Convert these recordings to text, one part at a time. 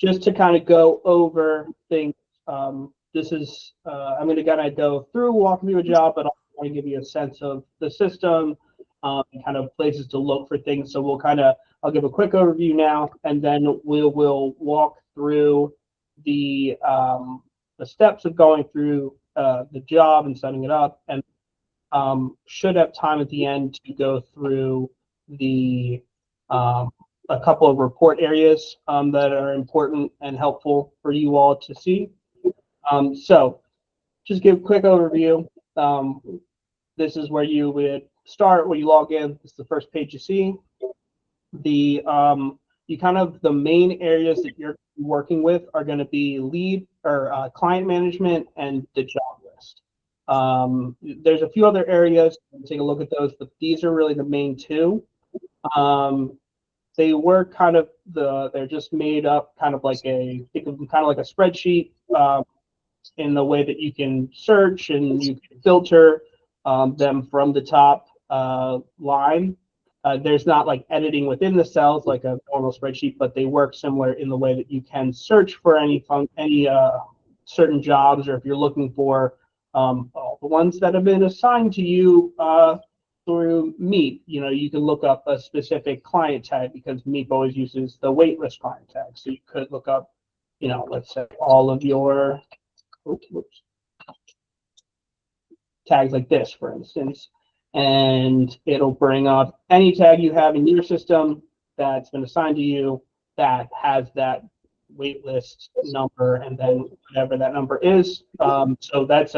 just to kind of go over things, this is, I'm going to kind of go through, walk through a job, but I want to give you a sense of the system, and kind of places to look for things. So we'll kind of, I'll give a quick overview now, and then we will walk through the steps of going through the job and setting it up, and should have time at the end to go through the a couple of report areas that are important and helpful for you all to see. So just give a quick overview. This is where you would start when you log in. This is the first page you see. The the main areas that you're working with are going to be lead or client management and the job list. There's a few other areas. Take a look at those, but these are really the main two. They were they're just made up kind of like a spreadsheet in the way that you can search and you can filter them from the top line. There's not like editing within the cells like a normal spreadsheet, but they work similar in the way that you can search for any certain jobs, or if you're looking for all the ones that have been assigned to you through Meep, you can look up a specific client tag because Meep always uses the waitlist client tag. So you could look up, let's say all of your tags like this, for instance, and it'll bring up any tag you have in your system that's been assigned to you that has that waitlist number and then whatever that number is. So that's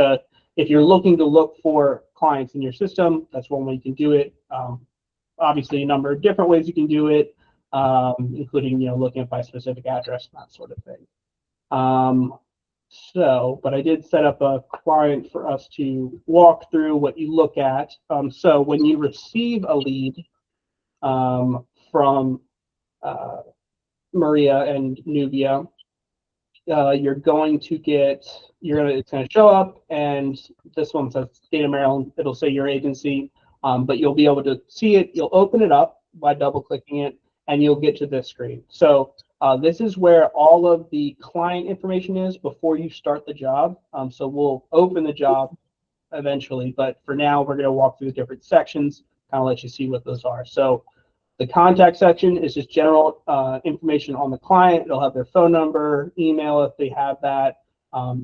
if you're looking to look for clients in your system, that's one way you can do it. Obviously, a number of different ways you can do it, including looking up by specific address and that sort of thing. But I did set up a client for us to walk through what you look at. So when you receive a lead from Maria and Nubia, it's going to show up, and this one says State of Maryland. It'll say your agency, but you'll be able to see it. You'll open it up by double clicking it, and you'll get to this screen. So this is where all of the client information is before you start the job. So we'll open the job eventually, but for now we're going to walk through the different sections, kind of let you see what those are. So the contact section is just general information on the client. It'll have their phone number, email if they have that,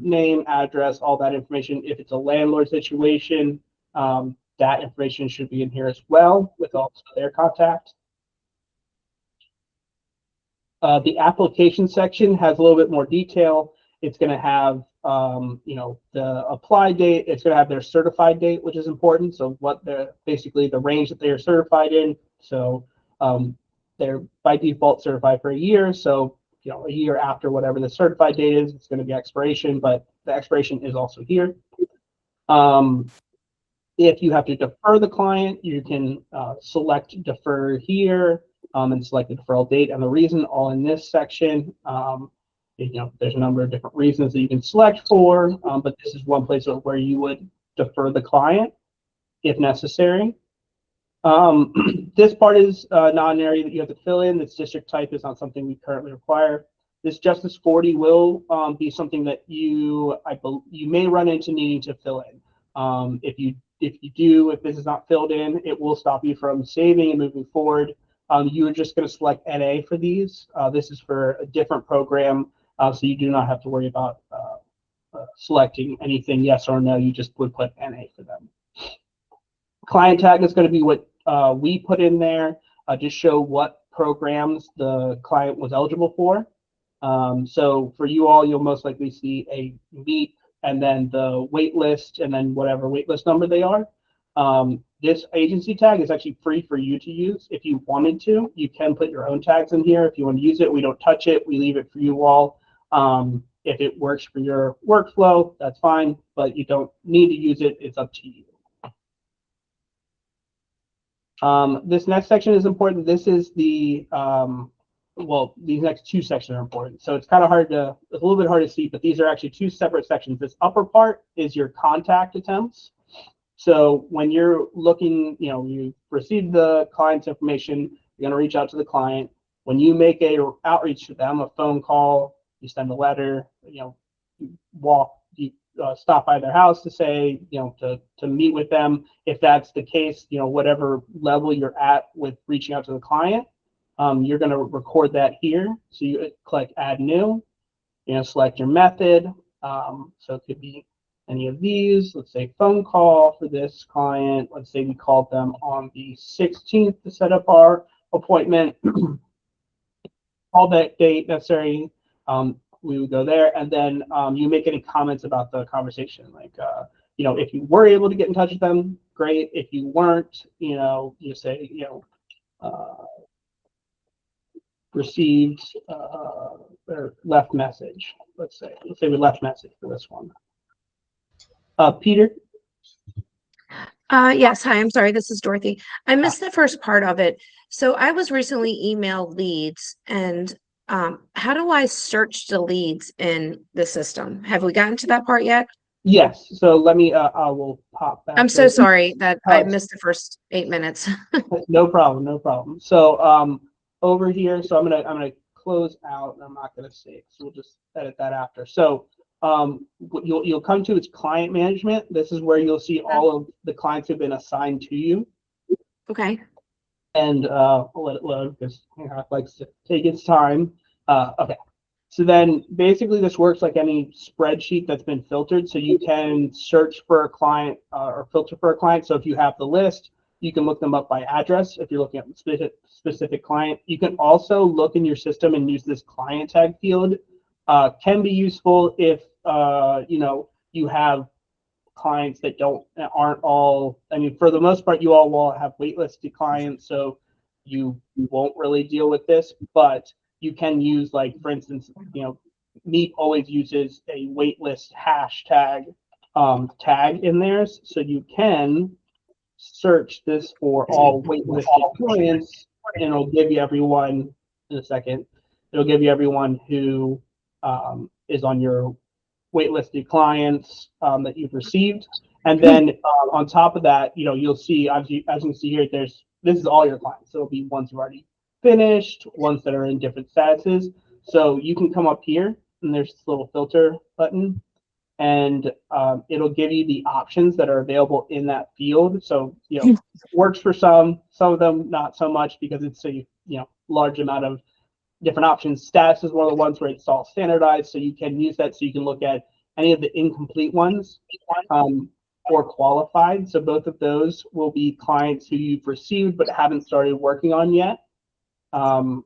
name, address, all that information. If it's a landlord situation, that information should be in here as well with also their contact. The application section has a little bit more detail. It's going to have, the apply date. It's going to have their certified date, which is important. So what basically the range that they are certified in. So they're by default certified for a year. So, a year after whatever the certified date is, it's going to be expiration, but the expiration is also here. If you have to defer the client, you can select defer here and select the deferral date and the reason all in this section. There's a number of different reasons that you can select for, but this is one place where you would defer the client if necessary. This part is not an area that you have to fill in. This district type is not something we currently require. This Justice 40 will be something that you may run into needing to fill in. If this is not filled in, it will stop you from saving and moving forward. You are just going to select NA for these. This is for a different program, so you do not have to worry about selecting anything yes or no. You just would put NA for them. Client tag is going to be what we put in there to show what programs the client was eligible for. So for you all, you'll most likely see a Meep and then the wait list and then whatever wait list number they are. This agency tag is actually free for you to use. If you wanted to, you can put your own tags in here. If you want to use it, we don't touch it. We leave it for you all. If it works for your workflow, that's fine, but you don't need to use it. It's up to you. This next section is important. This is the, these next two sections are important. So it's kind of it's a little bit hard to see, but these are actually two separate sections. This upper part is your contact attempts. So when you're looking, you received the client's information, you're going to reach out to the client. when you make a outreach to them, a phone call, you send a letter, you stop by their house to say, to meet with them. If that's the case, whatever level you're at with reaching out to the client, you're going to record that here. So you click add new, select your method. So it could be any of these. Let's say phone call for this client. Let's say we called them on the 16th to set up our appointment. All that date necessary. We would go there, and then you make any comments about the conversation, like if you were able to get in touch with them, great. If you weren't, you say received or left message. Let's say we left message for this one. Peter. Yes, hi, I'm sorry, this is Dorothy. I missed the first part of it. So I was recently emailed leads, and how do I search the leads in the system? Have we gotten to that part yet? Yes. So let me, I will pop back. I'm so sorry that I missed the first 8 minutes. No problem, no problem. So over here, so I'm gonna close out, and I'm not gonna save, so we'll just edit that after. So you'll come to its client management. This is where you'll see all of the clients who've been assigned to you. Okay. And I'll let it load because Hancock likes to take its time. Okay. So then basically this works like any spreadsheet that's been filtered. So you can search for a client or filter for a client. So if you have the list, you can look them up by address if you're looking at a specific client. You can also look in your system and use this client tag field. Can be useful if you have clients that aren't all, I mean, for the most part, you all will have waitlisted clients, so you won't really deal with this, but you can use, like, for instance, Meep always uses a waitlist hashtag tag in theirs, so you can search this for all waitlisted clients, and it'll give you everyone in a second. It'll give you everyone who is on your waitlisted clients that you've received. And then on top of that, you'll see, as you can see here, this is all your clients. So it'll be ones who've already finished, ones that are in different statuses. So you can come up here, and there's this little filter button, and it'll give you the options that are available in that field. So, works for some of them not so much because it's a large amount of different options. Status is one of the ones where it's all standardized, so you can use that so you can look at any of the incomplete ones or qualified. So both of those will be clients who you've received but haven't started working on yet. And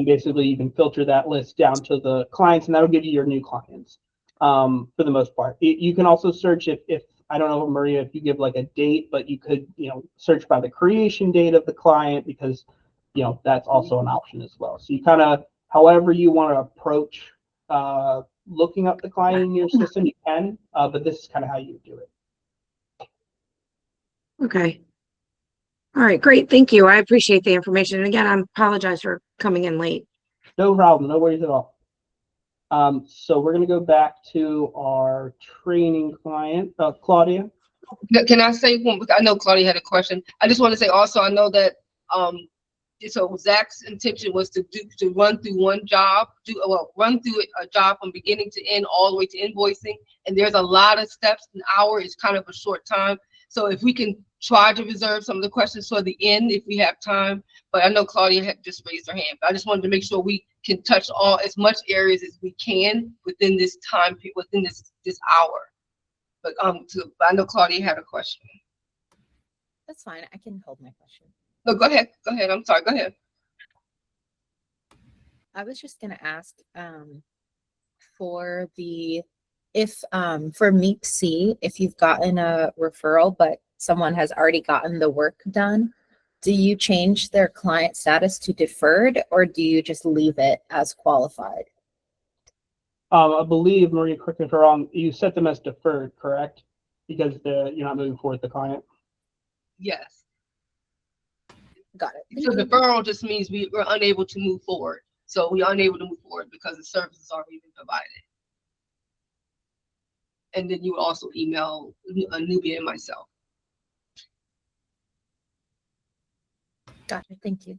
basically you can filter that list down to the clients, and that'll give you your new clients for the most part. You can also search if I don't know, Maria, if you give like a date, but you could search by the creation date of the client, because that's also an option as well. So you kind of, however you want to approach looking up the client in your system, you can, but this is kind of how you do it. Okay. All right, great. Thank you. I appreciate the information. And again, I apologize for coming in late. No problem. No worries at all. So we're going to go back to our training client, Claudia. Can I say one? I know Claudia had a question. I just want to say also, I know that so Zach's intention was to run through one job, run through a job from beginning to end, all the way to invoicing. And there's a lot of steps. An hour is kind of a short time. So if we can try to reserve some of the questions for the end, if we have time. But I know Claudia had just raised her hand. But I just wanted to make sure we can touch as much areas as we can within this time, within this hour. But I know Claudia had a question. That's fine. I can hold my question. No, go ahead. Go ahead. I'm sorry. Go ahead. I was just going to ask for Meep C, if you've gotten a referral, but someone has already gotten the work done, do you change their client status to deferred, or do you just leave it as qualified? I believe, Maria, correct me if I'm wrong, you set them as deferred, correct? Because you're not moving forward with the client. Yes. Got it. So deferral just means we're unable to move forward. So we're unable to move forward because the service has already been provided. And then you would also email a newbie and myself. Got it. Thank you.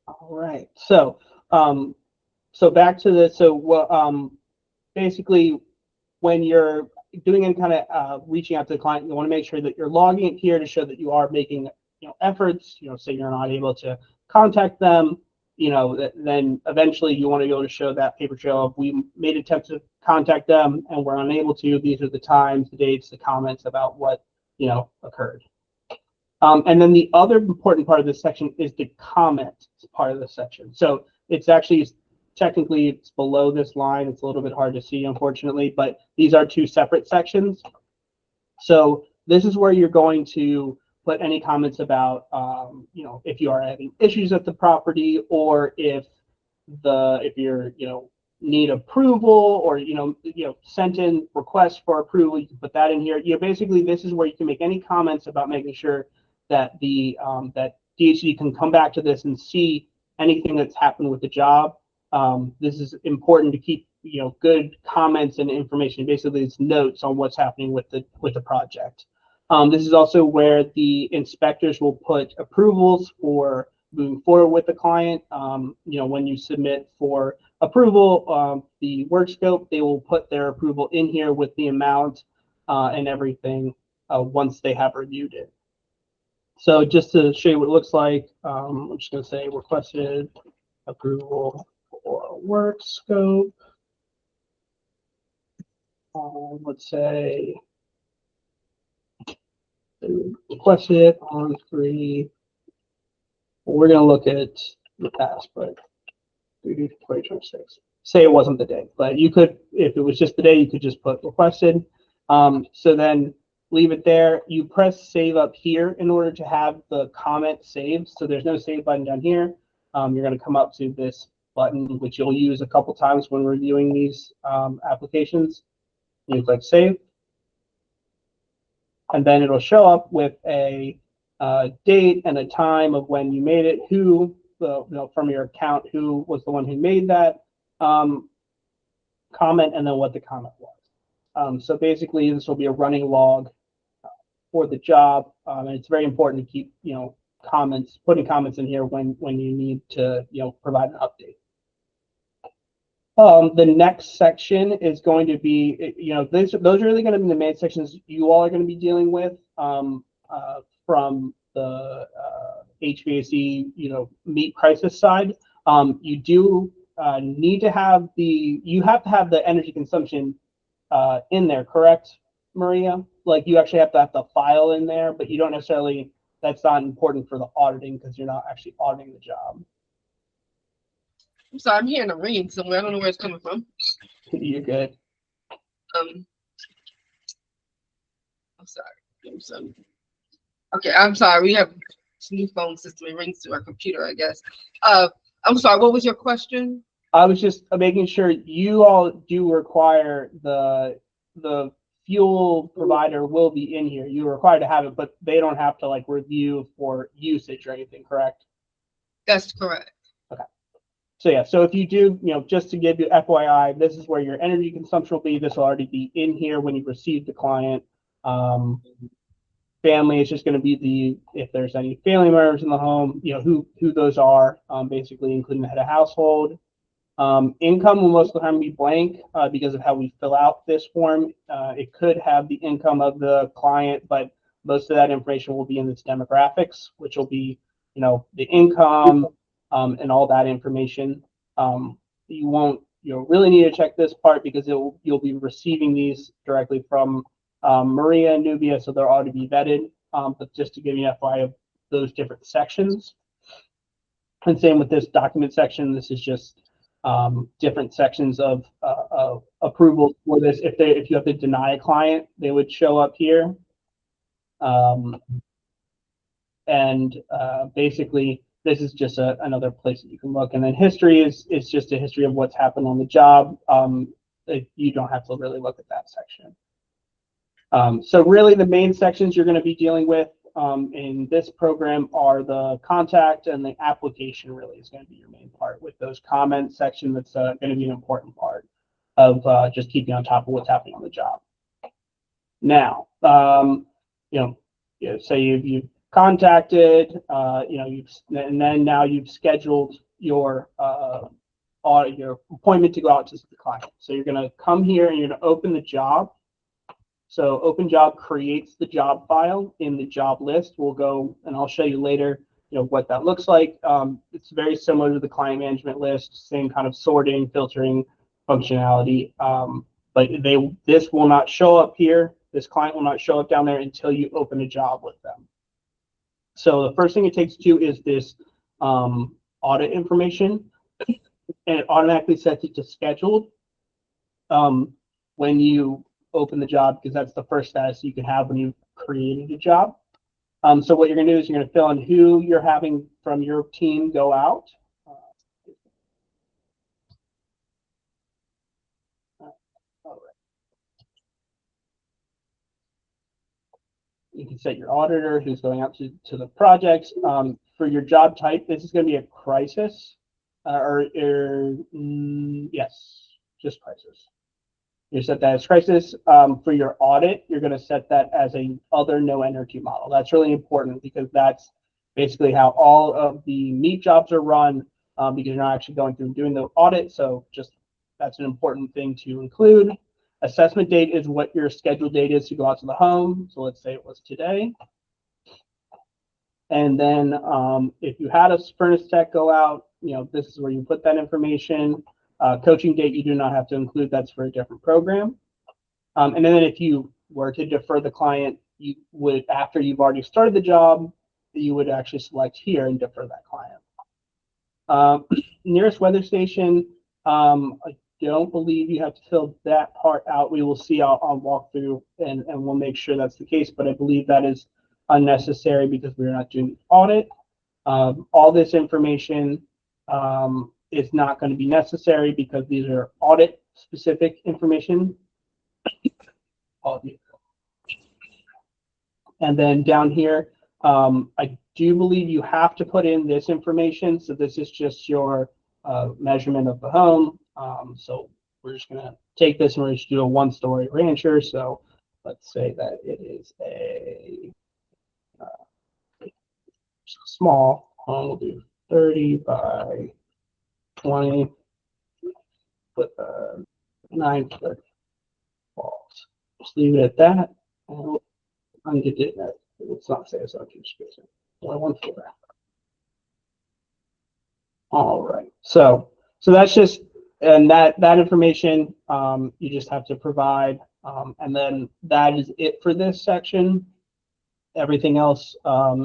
All right. So back to this. So basically, when you're doing any kind of reaching out to the client, you want to make sure that you're logging it here to show that you are making efforts. Say you're not able to contact them. Then eventually you want to be able to show that paper trail of we made attempts to contact them and we're unable to. These are the times, the dates, the comments about what occurred. And then the other important part of this section is the comment part of the section. So it's actually technically it's below this line. It's a little bit hard to see, unfortunately, but these are two separate sections. So this is where you're going to put any comments about, if you are having issues at the property, or if you're, need approval, or sent in requests for approval, you can put that in here. Basically, this is where you can make any comments about making sure that the that DHD can come back to this and see anything that's happened with the job. This is important to keep good comments and information. Basically, it's notes on what's happening with the project. This is also where the inspectors will put approvals for moving forward with the client. When you submit for approval, the work scope, they will put their approval in here with the amount and everything once they have reviewed it. So just to show you what it looks like, I'm just going to say requested approval for work scope. Let's say requested on 3. We're going to look at the past, but 2026. Say it wasn't the day, but you could, if it was just the day, you could just put requested. So then leave it there. You press save up here in order to have the comment saved. So there's no save button down here. You're going to come up to this button, which you'll use a couple times when reviewing these applications. You click save, and then it'll show up with a date and a time of when you made it, who, from your account, who was the one who made that comment, and then what the comment was. So basically, this will be a running log for the job, and it's very important to keep putting comments in here when you need to provide an update. The next section is going to be, those are really going to be the main sections you all are going to be dealing with from the HVAC, meat crisis side. You do need to have you have to have the energy consumption in there, correct, Maria? Like you actually have the file in there, but you don't necessarily, that's not important for the auditing because you're not actually auditing the job. I'm sorry, I'm hearing a ring somewhere. I don't know where it's coming from. You're good. I'm sorry. Okay, I'm sorry. We have this new phone system. It rings to our computer, I guess. I'm sorry. What was your question? I was just making sure you all do require the fuel provider will be in here. You're required to have it, but they don't have to review for usage or anything, correct? That's correct. Okay. So yeah, so if you do, just to give you FYI, this is where your energy consumption will be. This will already be in here when you receive the client. Family is just going to be if there's any family members in the home, who those are, basically including the head of household. Income will most of the time be blank because of how we fill out this form. It could have the income of the client, but most of that information will be in this demographics, which will be, the income and all that information. You won't, really need to check this part because you'll be receiving these directly from Maria and Nubia, so they're already be vetted. But just to give you an FYI of those different sections. And same with this document section. This is just different sections of approval for this. If you have to deny a client, they would show up here. Basically, this is just another place that you can look. And then history is just a history of what's happened on the job. You don't have to really look at that section. So really the main sections you're going to be dealing with in this program are the contact and the application. Really is going to be your main part. With those comments section, that's going to be an important part of just keeping on top of what's happening on the job. Now, say contacted, and then now you've scheduled your appointment to go out to the client. So you're going to come here and you're going to open the job. So open job creates the job file in the job list. We'll go and I'll show you later, what that looks like. It's very similar to the client management list, same kind of sorting, filtering functionality. But this will not show up here. This client will not show up down there until you open a job with them. So the first thing it takes to is this audit information, and it automatically sets it to scheduled when you open the job, because that's the first status you can have when you've created a job. So what you're going to do is you're going to fill in who you're having from your team go out. You can set your auditor who's going out to the projects. For your job type, this is going to be a crisis, yes, just crisis. You set that as crisis. For your audit, you're going to set that as a other no energy model. That's really important because that's basically how all of the meat jobs are run, because you're not actually going through and doing the audit. So just that's an important thing to include. Assessment date is what your scheduled date is to go out to the home. So let's say it was today. And then if you had a furnace tech go out, this is where you put that information. Coaching date, you do not have to include. That's for a different program. And then if you were to defer the client, you would, after you've already started the job, you would actually select here and defer that client. Nearest weather station, I don't believe you have to fill that part out. We will see on walkthrough, and we'll make sure that's the case, but I believe that is unnecessary because we're not doing the audit. All this information is not going to be necessary because these are audit specific information. And then down here, I do believe you have to put in this information. So this is just your measurement of the home. So we're just going to take this and we're just do a one-story rancher. So let's say that it is a small home. We'll do 30 by 20 with 9-foot walls. Just leave it at that. I'm going to do that. Let's not say it's on two spacing. Only 1 floor. All right. So that's just, and that information you just have to provide, and then that is it for this section. Everything else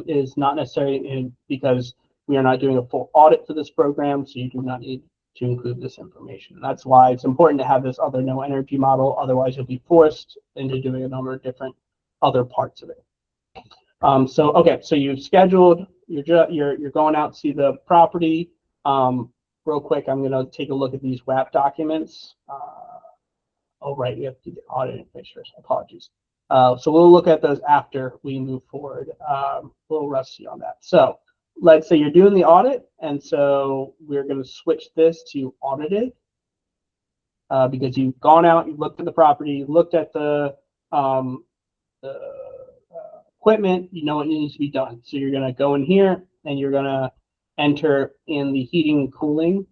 is not necessary because we are not doing a full audit for this program, so you do not need to include this information. That's why it's important to have this other no energy model. Otherwise, you'll be forced into doing a number of different other parts of it. So you've scheduled. You're going out to see the property. Real quick, I'm going to take a look at these WAP documents. Oh, right, we have to do the audit information first. Apologies. So we'll look at those after we move forward. A little rusty on that. So let's say you're doing the audit, and so we're going to switch this to audited because you've gone out, you've looked at the property, looked at the equipment, you know what needs to be done. So you're going to go in here and you're going to enter in the heating and cooling.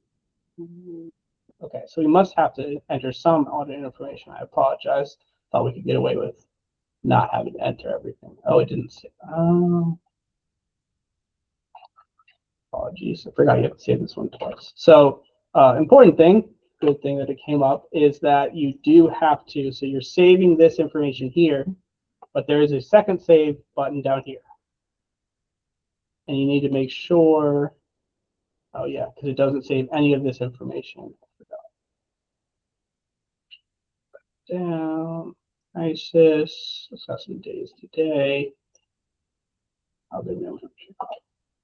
Okay, so we must have to enter some audit information. I apologize. Thought we could get away with not having to enter everything. Oh, it didn't say. Apologies. I forgot you have to save this one twice. So important thing, good thing that it came up, is that you do have to, so you're saving this information here, but there is a second save button down here. And you need to make sure, oh yeah, because it doesn't save any of this information. Down, ISIS, assessment days today. Okay,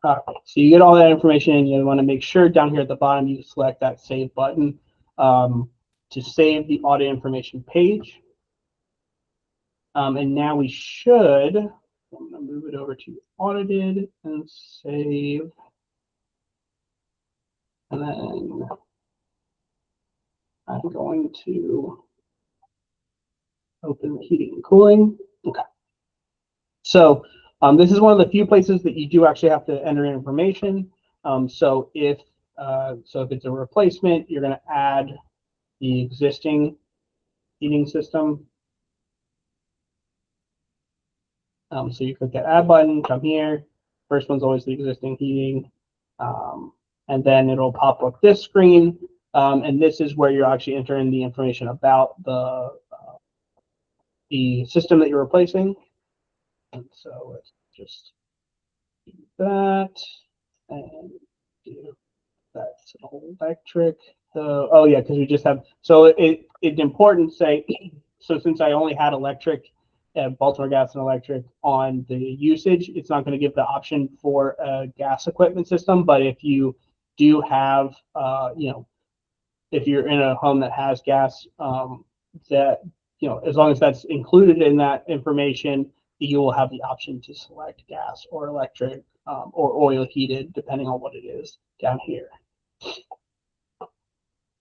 so you get all that information and you want to make sure down here at the bottom you select that save button to save the audit information page. And now we should, I'm going to move it over to audited and save. And then I'm going to open the heating and cooling. Okay. So This is one of the few places that you do actually have to enter in information. So if it's a replacement, you're going to add the existing heating system. So you click that add button, come here. First one's always the existing heating. And then it'll pop up this screen. And this is where you're actually entering the information about the system that you're replacing. And so let's just do that and do that's an electric. Oh yeah, because we just have, so it's important to say, so since I only had electric, Baltimore Gas and Electric on the usage, it's not going to give the option for a gas equipment system. But if you do have, if you're in a home that has gas, that, as long as that's included in that information, you will have the option to select gas or electric or oil heated, depending on what it is down here.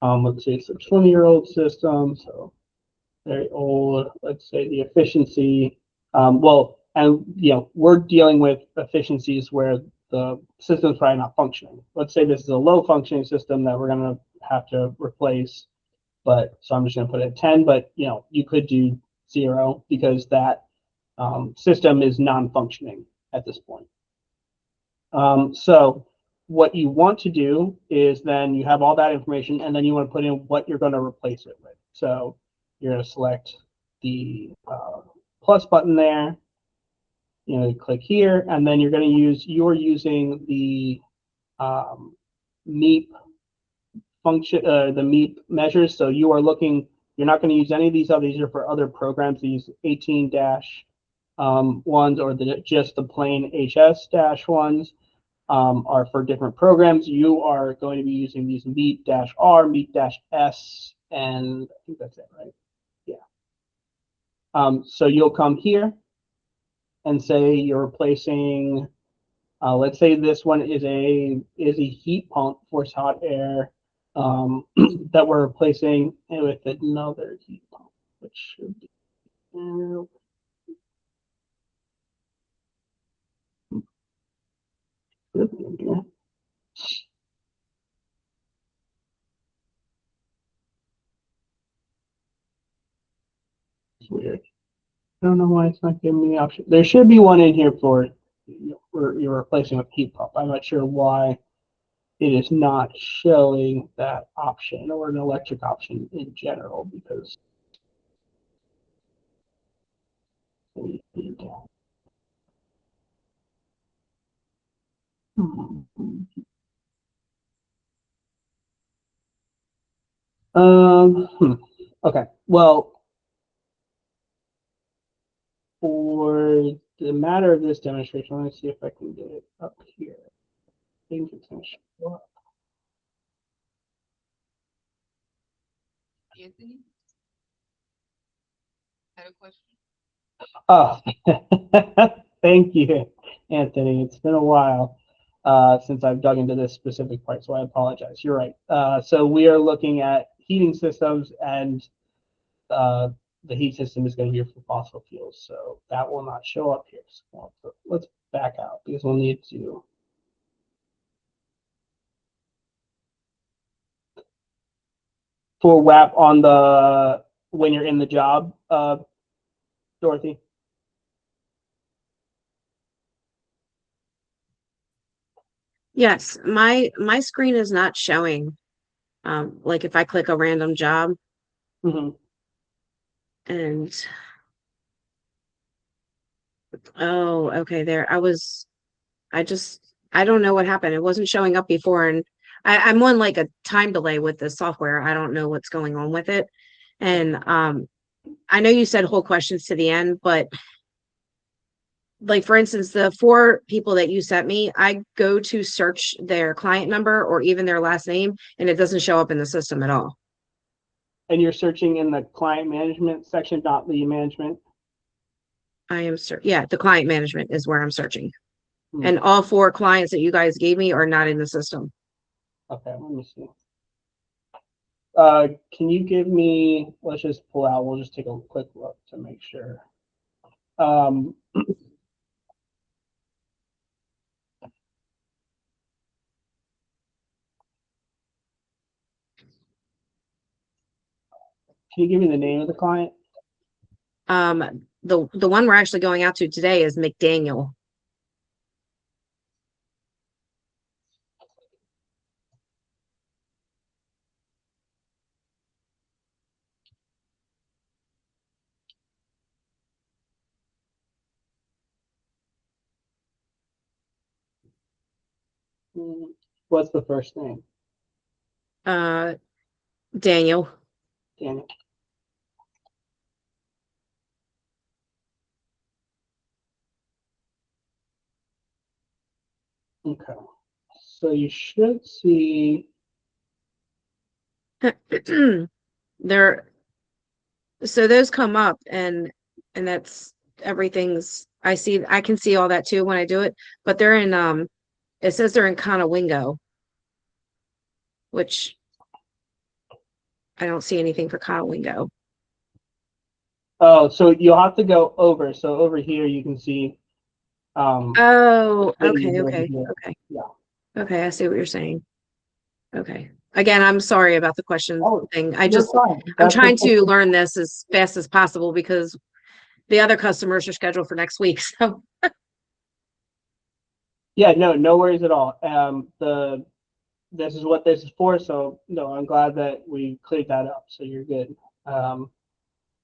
Let's say it's a 20-year-old system, so very old. Let's say the efficiency. We're dealing with efficiencies where the system's probably not functioning. Let's say this is a low functioning system that we're going to have to replace, but so I'm just going to put it at 10. But you could do 0 because that system is non-functioning at this point. So what you want to do is then you have all that information, and then you want to put in what you're going to replace it with. So you're going to select the plus button there. You click here, and then you're going to you're using the MEP function, the MEP measures. So you are looking, you're not going to use any of these others. These are for other programs. These 18-1s or just the plain HS-1s. Are for different programs. You are going to be using these MEP-R, MEP-S, and I think that's it, right? Yeah. So you'll come here and say you're replacing. Let's say this one is a heat pump, forced hot air, that we're replacing with another heat pump, which should be. It's weird. I don't know why it's not giving me the option. There should be one in here for you're replacing with heat pump. I'm not sure why it is not showing that option or an electric option in general because we need. Okay. Well, for the matter of this demonstration, let me see if I can get it up here. I think it's going to show up. Anthony had a question. Oh, thank you, Anthony. It's been a while since I've dug into this specific part, so I apologize. You're right. So we are looking at heating systems, and the heat system is going to be for fossil fuels, so that will not show up here. So let's back out because we'll need to. For WAP on the when you're in the job, Dorothy. Yes, my screen is not showing. Like if I click a random job Mm-hmm. and oh, okay, there. I don't know what happened. It wasn't showing up before, and I'm on like a time delay with the software. I don't know what's going on with it. And I know you said hold questions to the end, but like for instance, the 4 people that you sent me, I go to search their client number or even their last name, and it doesn't show up in the system at all. And you're searching in the client management section, not lead management. Yeah, the client management is where I'm searching. Hmm. And all 4 clients that you guys gave me are not in the system. Okay, let me see. Can you give me, let's just pull out, we'll just take a quick look to make sure. Can you give me the name of the client? The one we're actually going out to today is McDaniel. What's the first name? Daniel. Daniel. Okay. So you should see. There, so those come up and that's everything's I can see all that too when I do it, but they're in it says they're in Conowingo, which I don't see anything for Conowingo. Oh, so you'll have to go over. So over here you can see. Oh, videos okay, over okay, here. okay. Yeah. Okay, I see what you're saying. Okay. Again, I'm sorry about the question thing. You're fine. I'm That's trying okay. to learn this as fast as possible because the other customers are scheduled for next week. So Yeah, no worries at all. This is what this is for. So no, I'm glad that we cleared that up. So you're good. But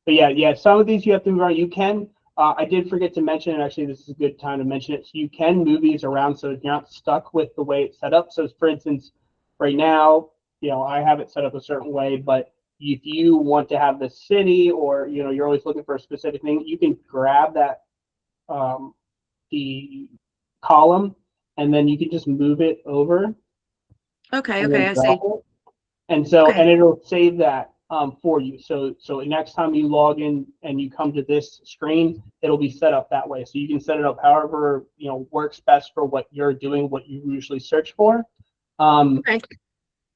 yeah, some of these you have to move around. You can. I did forget to mention, and actually this is a good time to mention it. So you can move these around so you're not stuck with the way it's set up. So for instance, right now, I have it set up a certain way, but if you want to have the city or, you're always looking for a specific thing, you can grab that, the column, and then you can just move it over okay, and okay, then I see. drop it. And so, Okay. and it'll save that for you. So next time you log in and you come to this screen, it'll be set up that way. So you can set it up however, works best for what you're doing, what you usually search for. Okay.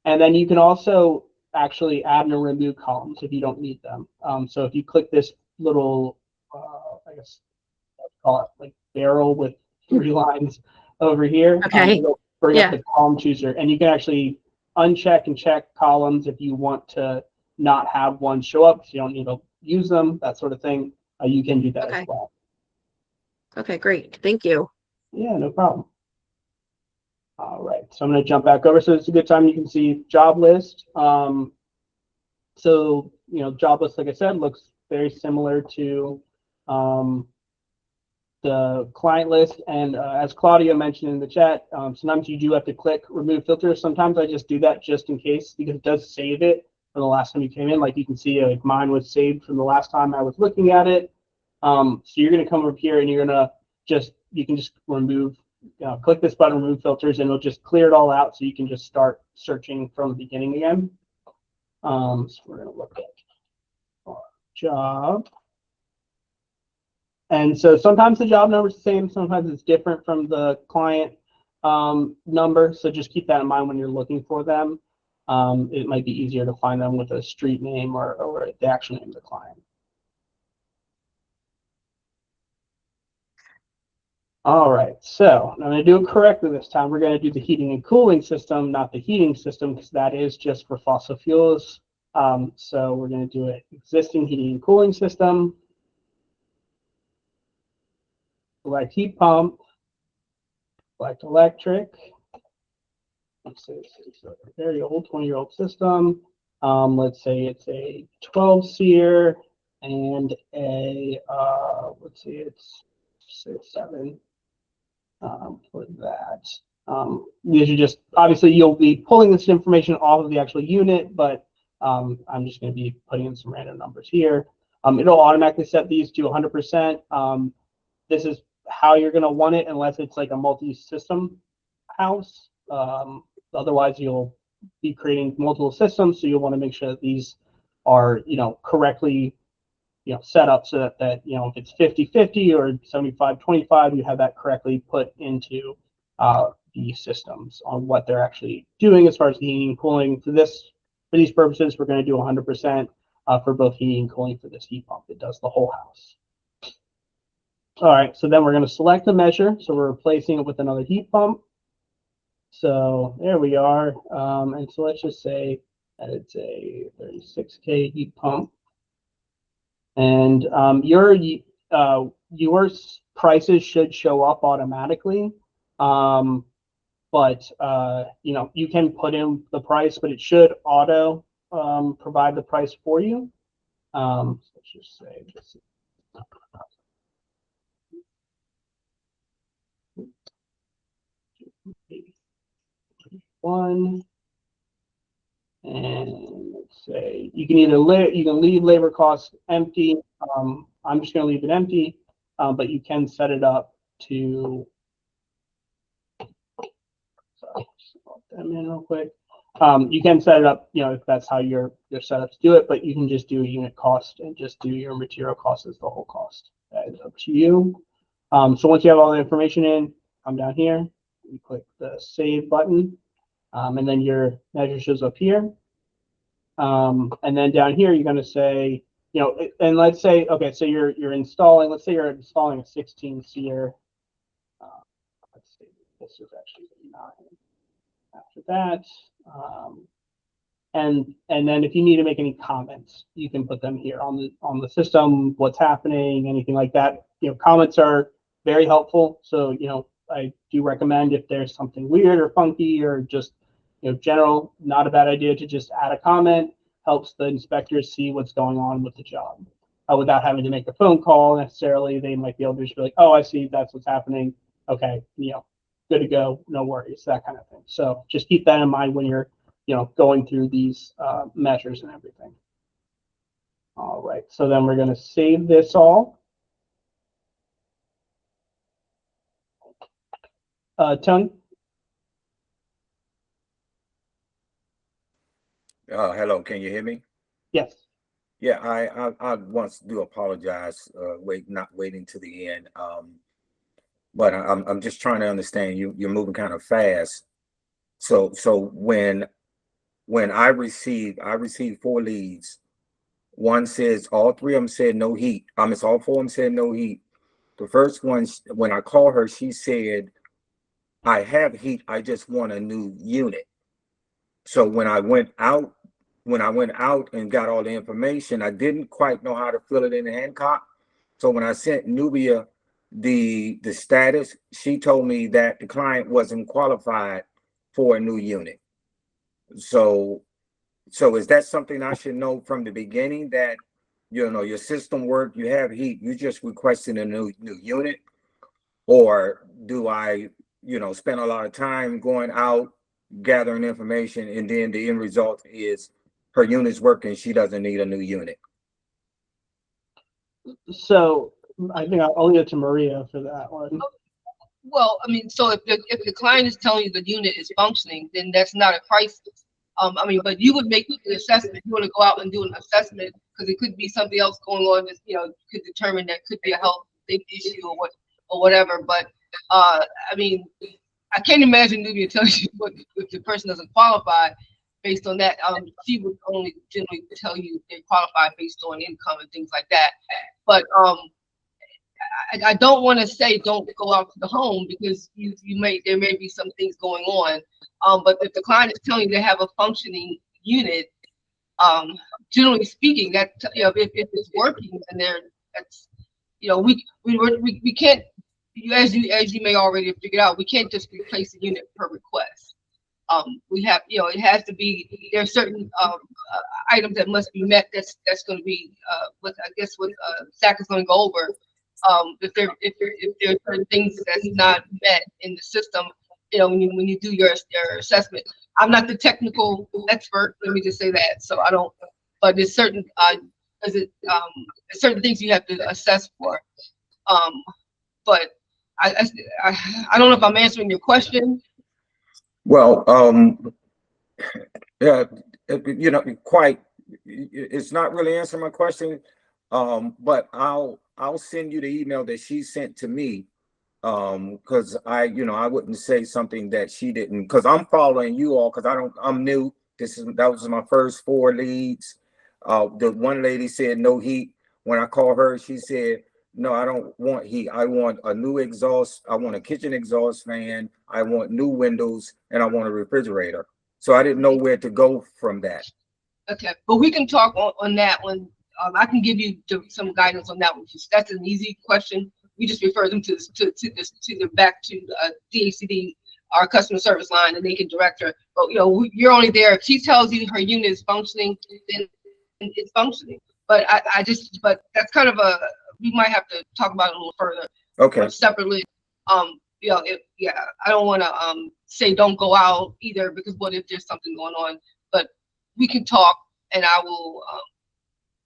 And then you can also actually add and remove columns if you don't need them. So if you click this little, I guess, let's call it like barrel with 3 lines over here, Okay. it'll bring up Yeah. the column chooser, and you can actually uncheck and check columns if you want to not have one show up because you don't need to use them, that sort of thing. You can do that as Okay. well. Okay, great. Thank you. Yeah, no problem. All right, so I'm going to jump back over. So it's a good time you can see job list. So, job list, like I said, looks very similar to the client list. And as Claudia mentioned in the chat, sometimes you do have to click remove filters. Sometimes I just do that just in case because it does save it from the last time you came in. Like you can see, mine was saved from the last time I was looking at it. So you're going to come over here and you're going to you can just remove, click this button, remove filters, and it'll just clear it all out so you can just start searching from the beginning again. So we're going to look at our job. And so sometimes the job number is the same, sometimes it's different from the client number. So just keep that in mind when you're looking for them. It might be easier to find them with a street name or the actual name of the client. All right, so I'm going to do it correctly this time. We're going to do the heating and cooling system, not the heating system, because that is just for fossil fuels. So we're going to do it existing heating and cooling system. Select heat pump, select electric. Let's say it's a very old 20-year-old system. Let's say it's a 12 SEER and a, let's see, it's 6.7 for that. These are just, obviously you'll be pulling this information off of the actual unit, but I'm just going to be putting in some random numbers here. It'll automatically set these to 100%. This is how you're going to want it unless it's like a multi-system house. Otherwise, you'll be creating multiple systems, so you'll want to make sure that these are, correctly, set up so that if it's 50-50 or 75-25, you have that correctly put into the systems on what they're actually doing as far as heating and cooling. For these purposes, we're going to do 100% for both heating and cooling for this heat pump. It does the whole house. All right, so then we're going to select the measure. So we're replacing it with another heat pump. So there we are. And so let's just say that it's a 36K heat pump. And your prices should show up automatically. But you can put in the price, but it should auto provide the price for you. So let's just say this. One, and let's say you can leave labor costs empty. I'm just going to leave it empty, but you can set it up to. Sorry, just put them in real quick. You can set it up, if that's how you're set up to do it, but you can just do a unit cost and just do your material cost as the whole cost. That is up to you. So once you have all the information in, come down here, you click the save button, and then your measure shows up here. And then down here, you're going to say, and let's say, okay, so you're installing, let's say you're installing a 16 SEER. Let's see, this is actually 9. After that, and then if you need to make any comments, you can put them here on the system, what's happening, anything like that. Comments are very helpful. So I do recommend if there's something weird or funky or just general, not a bad idea to just add a comment. Helps the inspectors see what's going on with the job without having to make a phone call necessarily. They might be able to just be like, oh, I see, that's what's happening. Okay, good to go, no worries, that kind of thing. So just keep that in mind when you're going through these measures and everything. All right, so then we're going to save this all. Tony? Hello, can you hear me? Yes. Yeah, I once do apologize, not waiting to the end. But I'm just trying to understand you're moving kind of fast. So when I received 4 leads, one says all 3 of them said no heat. It's all 4 of them said no heat. The first one, when I called her, she said, I have heat, I just want a new unit. So when I went out and got all the information, I didn't quite know how to fill it in Hancock. So when I sent Nubia the status, she told me that the client wasn't qualified for a new unit. So is that something I should know from the beginning, that your system work, you have heat, you just requesting a new unit? Or do I spend a lot of time going out gathering information, and then the end result is her unit's working, she doesn't need a new unit? So I think I'll leave it to Maria for that one. Well, so if the client is telling you the unit is functioning, then that's not a crisis. But you would make an assessment. You want to go out and do an assessment because it could be something else going on that could determine that could be a health issue or whatever. But I can't imagine Nubia telling you if the person doesn't qualify based on that. She would only generally tell you they're qualified based on income and things like that. But I don't want to say don't go out to the home, because there may be some things going on. But if the client is telling you they have a functioning unit, generally speaking, that if it's working, then we can't, as you may already have figured out, we can't just replace a unit per request. We have, it has to be, there are certain items that must be met. That's going to be what Zach is going to go over. If there are certain things that's not met in the system, when you do your assessment. I'm not the technical expert, let me just say that. So I don't, but there's certain certain things you have to assess for. But I don't know if I'm answering your question. Well, yeah, quite. It's not really answering my question. But I'll send you the email that she sent to me. Because I wouldn't say something that she didn't, because I'm following you all, because I'm new. That was my first 4 leads. The one lady said no heat. When I called her, she said, no, I don't want heat. I want a new exhaust. I want a kitchen exhaust fan. I want new windows, and I want a refrigerator. So I didn't know where to go from that. Okay, but we can talk on that one I can give you some guidance on that one. That's an easy question. We just refer them to the back to DHCD, our customer service line, and they can direct her. But you're only there if she tells you her unit is functioning, then it's functioning. But but that's kind of we might have to talk about it a little further. Okay. Separately. I don't want to say don't go out either, because what if there's something going on? But we can talk, and I will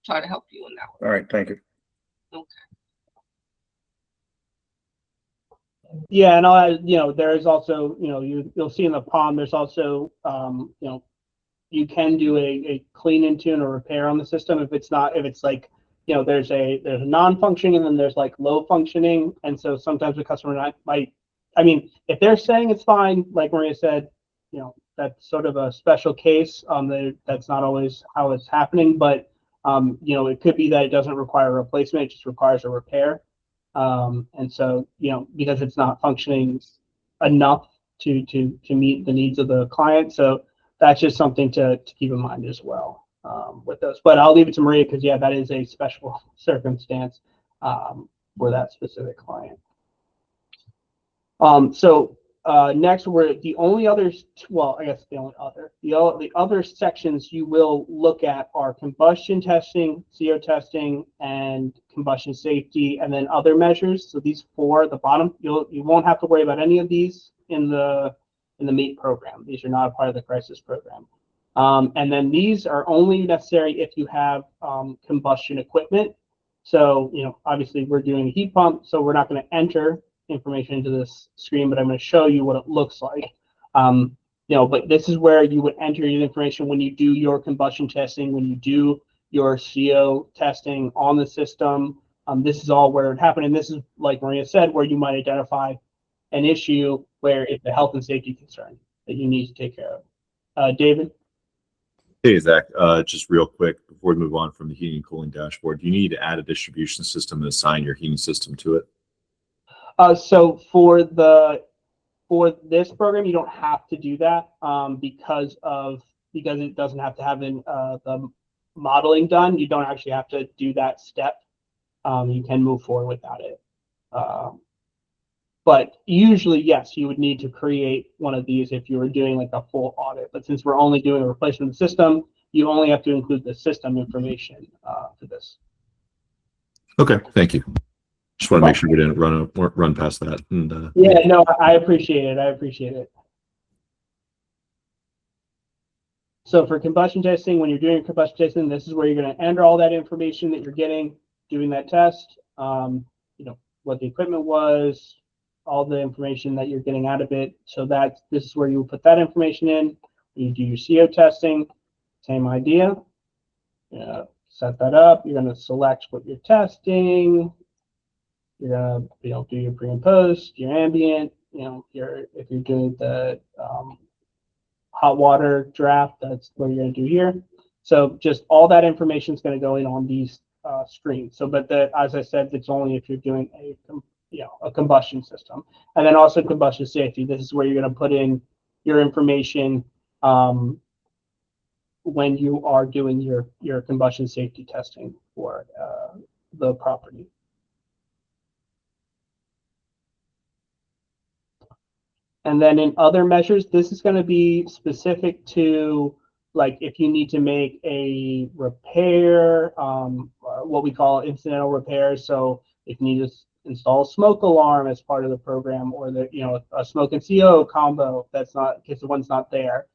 try to help you on that one. All right, thank you. Okay. Yeah, and I'll add, there's also, you'll see in the POM, there's also, you can do a clean and tune or repair on the system if it's like, there's a non-functioning and then there's like low functioning. And so sometimes the customer might, if they're saying it's fine, like Maria said, that's sort of a special case. That's not always how it's happening, but it could be that it doesn't require a replacement, it just requires a repair. And so, because it's not functioning enough to meet the needs of the client. So that's just something to keep in mind as well with those. But I'll leave it to Maria because, yeah, that is a special circumstance for that specific client. Next, we're the only others. Well, I guess the other sections you will look at are combustion testing, CO testing, and combustion safety, and then other measures. So these four at the bottom, you won't have to worry about any of these in the MEAT program. These are not a part of the crisis program. And then these are only necessary if you have combustion equipment. So obviously we're doing a heat pump, so we're not going to enter information into this screen, but I'm going to show you what it looks like. But this is where you would enter your information when you do your combustion testing, when you do your CO testing on the system. This is all where it happened, and this is, like Maria said, where you might identify an issue where it's a health and safety concern that you need to take care of. David? Hey, Zach, just real quick before we move on from the heating and cooling dashboard, do you need to add a distribution system and assign your heating system to it? So for this program, you don't have to do that because it doesn't have to have the modeling done. You don't actually have to do that step. You can move forward without it. But usually, yes, you would need to create one of these if you were doing like a full audit. But since we're only doing a replacement of the system, you only have to include the system information for this. Okay, thank you. Just want to make sure we didn't run past that. And yeah, no, I appreciate it. I appreciate it. So for combustion testing, when you're doing combustion testing, this is where you're going to enter all that information that you're getting doing that test. What the equipment was, all the information that you're getting out of it. So this is where you put that information in. When you do your CO testing, same idea. Set that up. You're going to select what you're testing. You're gonna do your pre and post, your ambient. If you're doing the hot water draft, that's what you're gonna do here. So just all that information is going to go in on these screens. So, but as I said, it's only if you're doing a combustion system, and then also combustion safety. This is where you're going to put in your information when you are doing your combustion safety testing for the property. And then in other measures, this is going to be specific to, like, if you need to make a repair, what we call incidental repairs. So if you need to install a smoke alarm as part of the program, or a smoke and CO combo, that's not, in case the one's not there.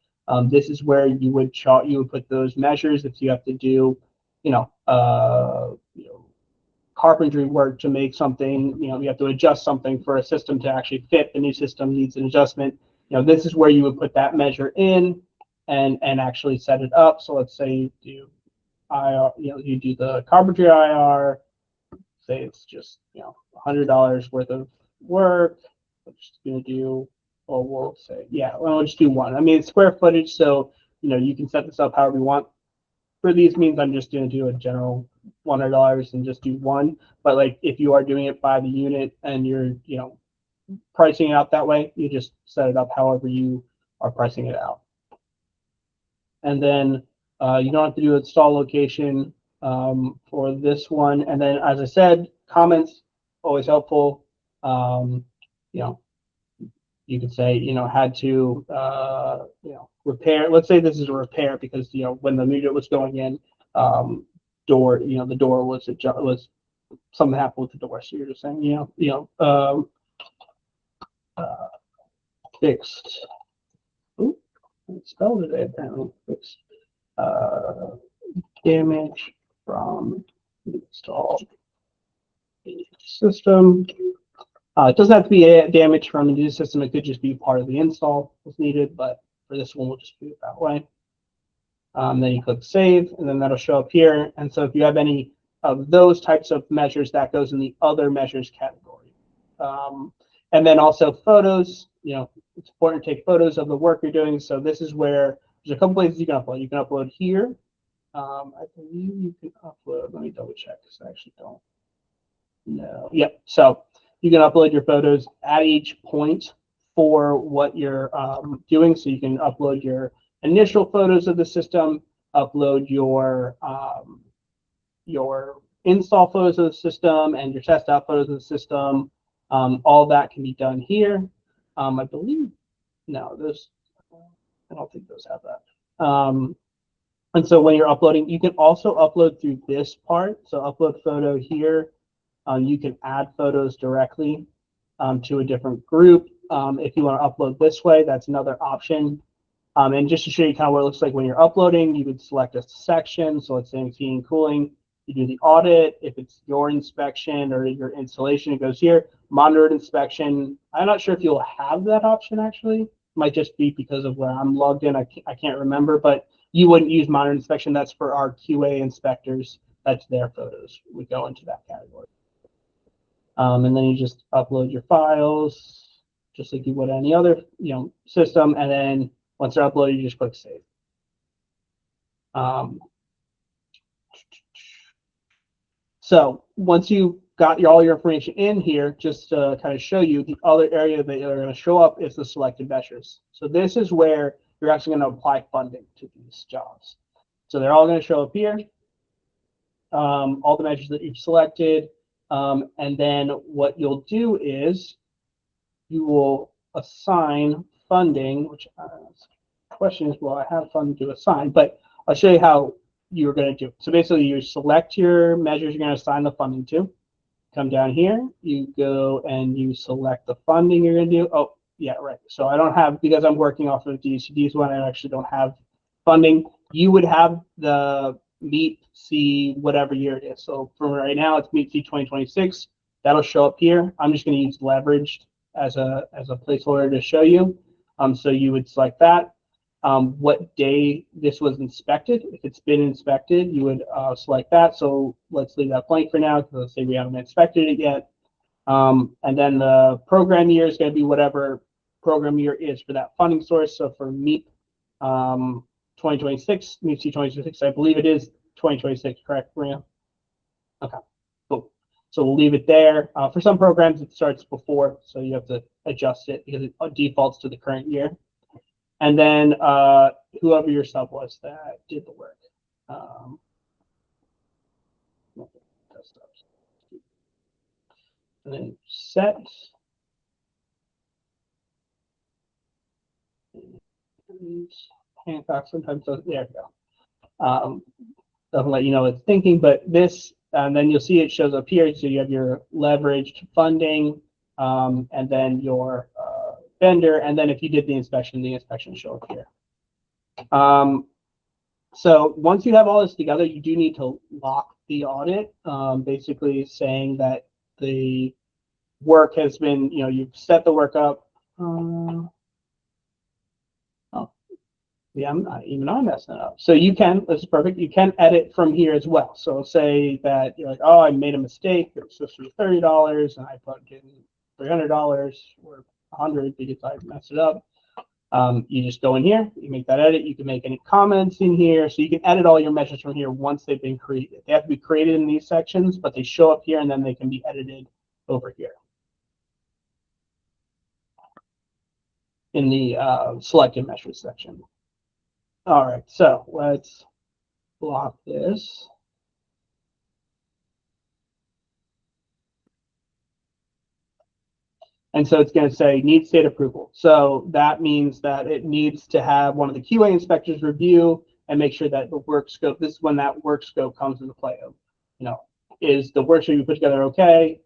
This is where you would put those measures if you have to do, carpentry work to make something, you have to adjust something for a system to actually fit. The new system needs an adjustment. This is where you would put that measure in and actually set it up. So let's say you do IR, you do the carpentry IR, say it's just, $100 worth of work. We're just going to do, or we'll say, we'll just do one. I mean, it's square footage, so, you can set this up however you want. For these means, I'm just going to do a general $100 and just do one. But like if you are doing it by the unit and you're pricing it out that way, you just set it up however you are pricing it out. And then you don't have to do install location. for this one. And then, as I said, comments always helpful. You know, you could say, had to, repair. Let's say this is a repair because, when the meter was going in, door, the door was something happened with the door. So you're just saying, fixed. Ooh, I spelled it apparently. Fixed damage from the installed system. It doesn't have to be a damage from the new system. It could just be part of the install if needed, but for this one, we'll just do it that way. Then you click save, and then that'll show up here. And so if you have any of those types of measures, that goes in the other measures category. And then also photos, it's important to take photos of the work you're doing. So this is where there's a couple places you can upload. You can upload here. I believe you can upload, let me double check because I actually don't know. Yep. So you can upload your photos at each point for what you're doing. So you can upload your initial photos of the system, upload your install photos of the system and your test out photos of the system. All that can be done here. I believe, no, I don't think those have that. And so when you're uploading, you can also upload through this part. So upload photo here. You can add photos directly to a different group. If you want to upload this way, that's another option. And just to show you kind of what it looks like when you're uploading, you would select a section. So let's say it's heating and cooling. You do the audit. If it's your inspection or your installation, it goes here. Monitored inspection. I'm not sure if you'll have that option actually. It might just be because of where I'm logged in. I can't remember, but you wouldn't use monitored inspection. That's for our QA inspectors. That's their photos. We go into that category. And then you just upload your files, just like you would any other, system. And then once they're uploaded, you just click save. So once you got all your information in here, just to kind of show you, the other area that are going to show up is the selected measures. So this is where you're actually going to apply funding to these jobs. So they're all going to show up here. All the measures that you've selected. And then what you'll do is you will assign funding, which the question is, well, I have funding to assign, but I'll show you how you're going to do it. So basically you select your measures you're going to assign the funding to. Come down here, you go and you select the funding you're going to do. Oh, yeah, right. So I don't have, because I'm working off of DCD's one, I actually don't have funding. You would have the MEEP C whatever year it is. So for right now, it's MEEP C 2026. That'll show up here. I'm just going to use leveraged as a placeholder to show you. So you would select that. What day this was inspected. If it's been inspected, you would select that. So let's leave that blank for now, because let's say we haven't inspected it yet. And then the program year is going to be whatever program year is for that funding source. So for MEEP 2026, MEEP C 2026, I believe it is 2026, correct, Maria? Okay, cool. So we'll leave it there. For some programs, it starts before, so you have to adjust it because it defaults to the current year. And then whoever your sub was that did the work. And then set. Hancock sometimes does, there we go. Doesn't let you know it's thinking, but this, and then you'll see it shows up here. So you have your leveraged funding, and then your vendor, and then if you did the inspection show up here. So once you have all this together, you do need to lock the audit, basically saying that the work has been, you've set the work up. Oh, yeah, I'm messing it up. So you can, this is perfect. You can edit from here as well. So say that you're like, oh, I made a mistake. It was supposed to be $30 and I put in $300 or $100 because I messed it up. You just go in here, you make that edit. You can make any comments in here. So you can edit all your measures from here once they've been created. They have to be created in these sections, but they show up here and then they can be edited over here in the selected measures section. All right, so let's block this. And so it's going to say needs state approval. So that means that it needs to have one of the QA inspectors review and make sure that the work scope, this is when that work scope comes into play of, is the work scope you put together okay?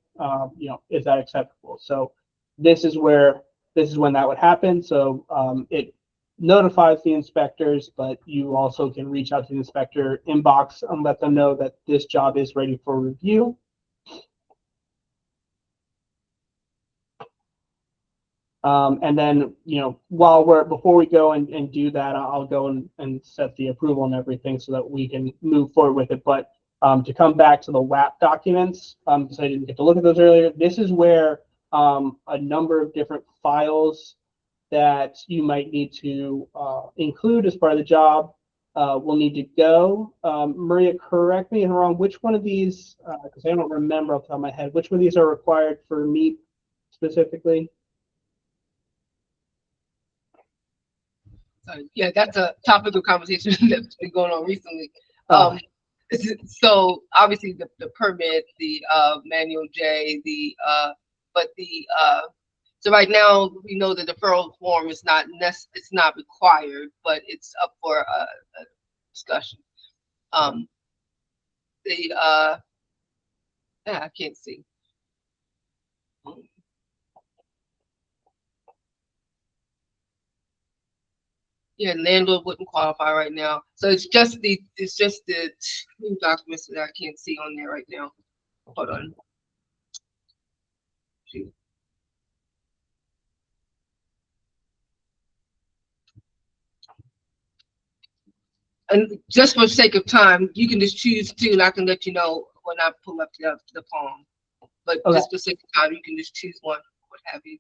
Is that acceptable? So this is when that would happen. So it notifies the inspectors, but you also can reach out to the inspector inbox and let them know that this job is ready for review. And then, before we go and do that, I'll go and set the approval and everything so that we can move forward with it. But to come back to the WAP documents, because I didn't get to look at those earlier, this is where a number of different files that you might need to include as part of the job will need to go. Maria, correct me if I'm wrong, which one of these, because I don't remember off the top of my head, which one of these are required for MEEP specifically? Yeah, that's a topic of conversation that's been going on recently. Oh. So obviously the permit, the manual J, so right now we know the deferral form is it's not required, but it's up for a discussion. I can't see. Yeah, landlord wouldn't qualify right now. So it's just the new documents that I can't see on there right now. Hold on. And just for sake of time, you can just choose two, and I can let you know when I pull up the form. But Okay. just for sake of time, you can just choose one, what have you.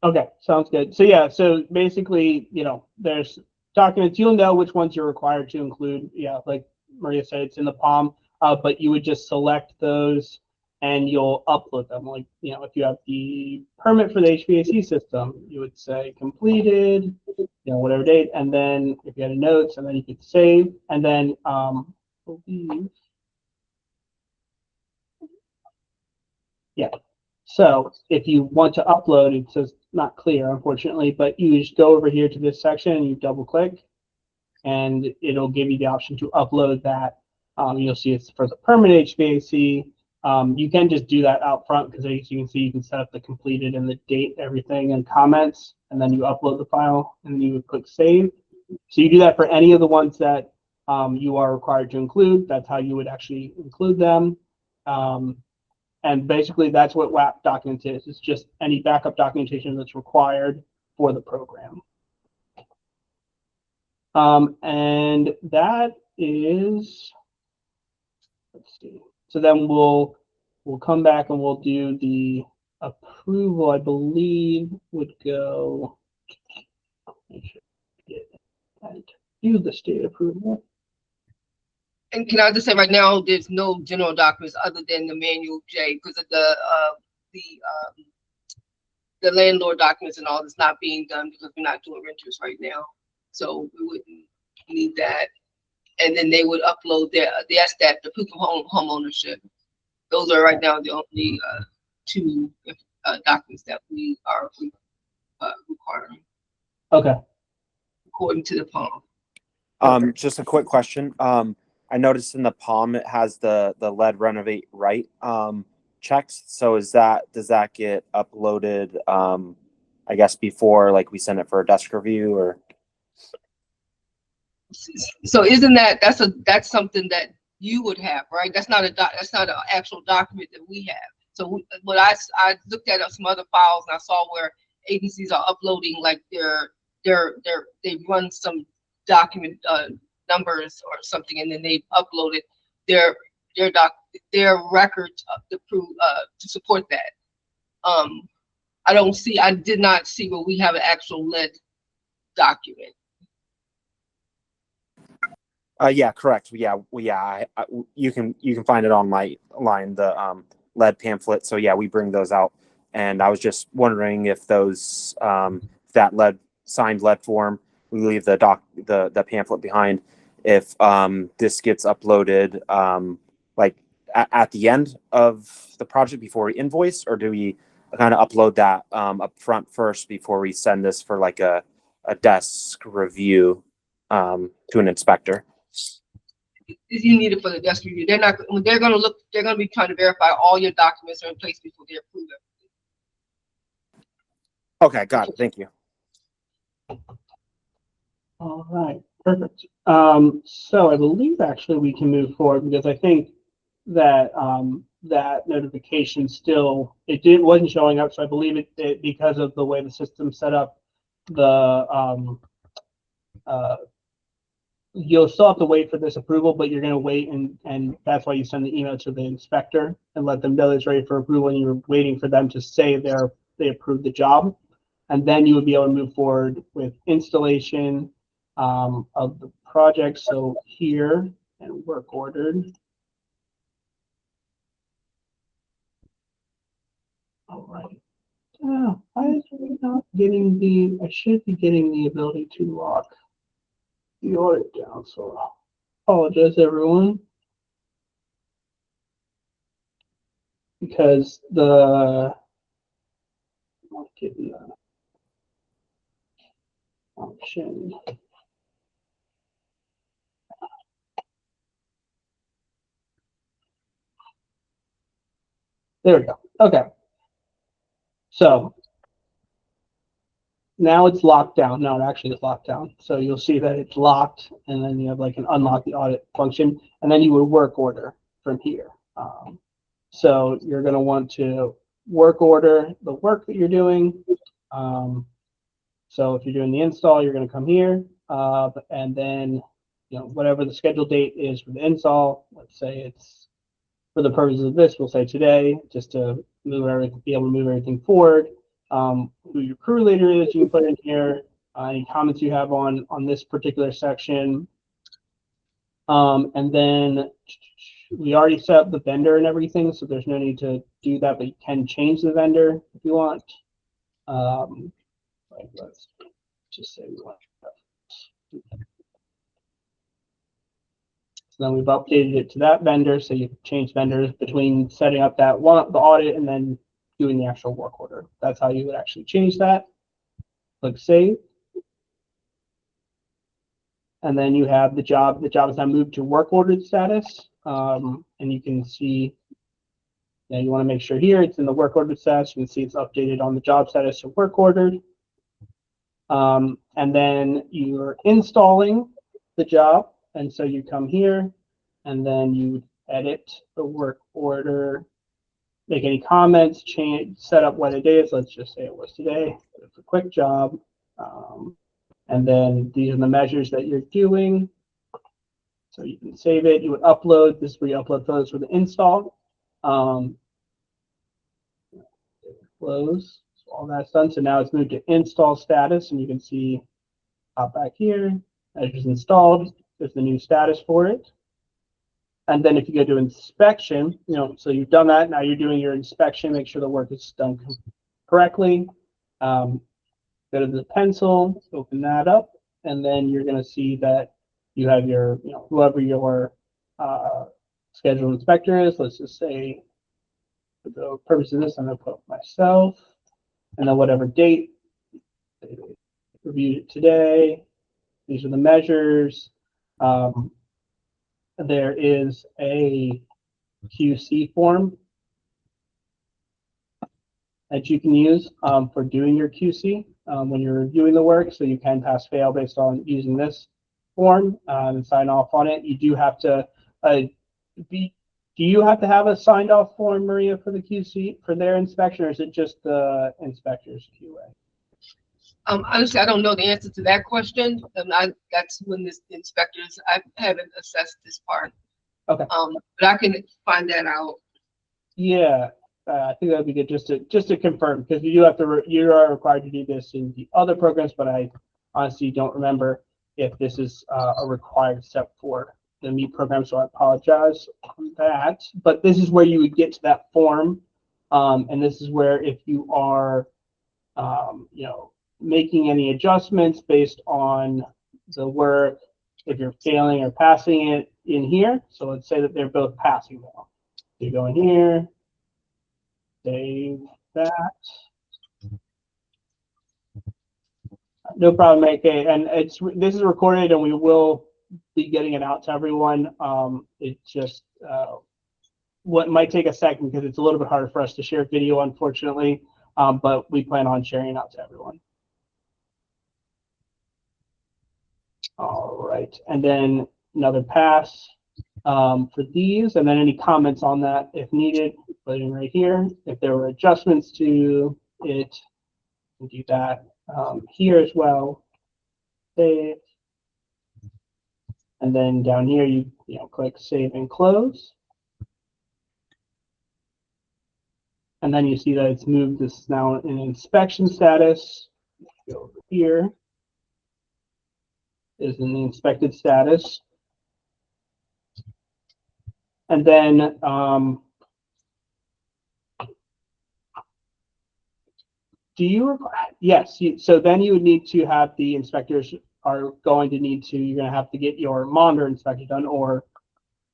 Okay, sounds good. So yeah, so basically, there's documents, you'll know which ones you're required to include. Yeah, like Maria said, it's in the POM, but you would just select those and you'll upload them. Like, if you have the permit for the HVAC system, you would say completed, whatever date, and then if you had a notes, and then you could save, and then yeah. So if you want to upload, it says not clear, unfortunately, but you just go over here to this section and you double click and it'll give you the option to upload that. You'll see it's for the permanent HVAC. You can just do that out front because as you can see, you can set up the completed and the date, everything, and comments, and then you upload the file and you would click save. So you do that for any of the ones that you are required to include. That's how you would actually include them. And basically, that's what WAP documents is. It's just any backup documentation that's required for the program. And that is, let's see. So then we'll come back and we'll do the approval. I believe would go. Do the state approval. And can I just say right now, there's no general documents other than the manual J because of the landlord documents and all that's not being done because we're not doing renters right now. So we wouldn't need that. And then they would upload the proof of home ownership. Those are right now the only two documents that we are requiring. Okay. According to the POM. Just a quick question. I noticed in the POM it has the lead renovate right checks. So does that get uploaded I guess before like we send it for a desk review or? So that's something that you would have, right? That's not an actual document that we have. So what I looked at some other files and I saw where agencies are uploading like they run some document numbers or something and then they uploaded their records to prove to support that. I did not see where we have an actual lead document. Yeah, correct. Yeah, you can find it online, the lead pamphlet. So yeah, we bring those out. And I was just wondering if those that signed lead form, we leave the pamphlet behind. If this gets uploaded like at the end of the project before we invoice, or do we kind of upload that up front first before we send this for like a desk review to an inspector. You need it for the desk review. They're not, when they're gonna look, they're gonna be trying to verify all your documents are in place before they approve it. Okay, got it. Thank you. All right, perfect. So I believe actually we can move forward because I think that that notification still wasn't showing up. So I believe it because of the way the system's set up, the you'll still have to wait for this approval, but you're going to wait, and that's why you send the email to the inspector and let them know it's ready for approval, and you're waiting for them to say they approved the job, and then you would be able to move forward with installation of the project. So here, and work ordered. All right. I should be getting the ability to lock the audit down, so I apologize everyone. Because the not getting the option. There we go. Okay. So now it's locked down. No, it actually is locked down. So you'll see that it's locked, and then you have like an unlock the audit function, and then you would work order from here. So you're going to want to work order the work that you're doing. So if you're doing the install, you're going to come here, and then whatever the scheduled date is for the install. Let's say it's, for the purposes of this, we'll say today, just to move everything, be able to move everything forward. Who your crew leader is, you can put in here. Any comments you have on this particular section, and then we already set up the vendor and everything, so there's no need to do that, but you can change the vendor if you want. Like, let's just say we want. So then we've updated it to that vendor, so you can change vendors between setting up that one, the audit, and then doing the actual work order. That's how you would actually change that. Click save. And then you have the job. The job is now moved to work ordered status. And you can see, you want to make sure here it's in the work ordered status. You can see it's updated on the job status to work ordered. And then you're installing the job. And so you come here and then you edit the work order, make any comments, change, set up what it is. Let's just say it was today. It's a quick job. And then these are the measures that you're doing. So you can save it. You would upload. This is where you upload photos for the install. Close. So all that's done. So now it's moved to install status, and you can see hop back here. Measures installed. There's the new status for it. And then if you go to inspection, so you've done that. Now you're doing your inspection. Make sure the work is done correctly. Go to the pencil, open that up, and then you're going to see that you have your, whoever your scheduled inspector is. Let's just say, for the purpose of this, I'm going to put myself, and then whatever date. Reviewed it today. These are the measures. There is a QC form that you can use for doing your QC when you're reviewing the work. So you can pass fail based on using this form and sign off on it. You do have to do you have to have a signed off form, Maria, for the QC for their inspection, or is it just the inspector's QA? Honestly, I don't know the answer to that question. That's when the inspectors, I haven't assessed this part. Okay. But I can find that out. Yeah, I think that'd be good just to confirm, because you are required to do this in the other programs, but I honestly don't remember if this is a required step for the MEET program, so I apologize on that. But this is where you would get to that form, and this is where if you are, making any adjustments based on the work, if you're failing or passing it in here. So let's say that they're both passing now. You go in here, save, that. No problem, AK. And this is recorded, and we will be getting it out to everyone. It just what might take a second because it's a little bit harder for us to share video, unfortunately. But we plan on sharing it out to everyone. All right, and then another pass for these, and then any comments on that if needed, put in right here. If there were adjustments to it, we'll do that here as well. Save, and then down here you click save and close, and then you see that it's moved. This is now in inspection status. Go over here. Is in the inspected status. And then yes, so then you would need to have the inspectors are going to need to, you're going to have to get your monitor inspection done or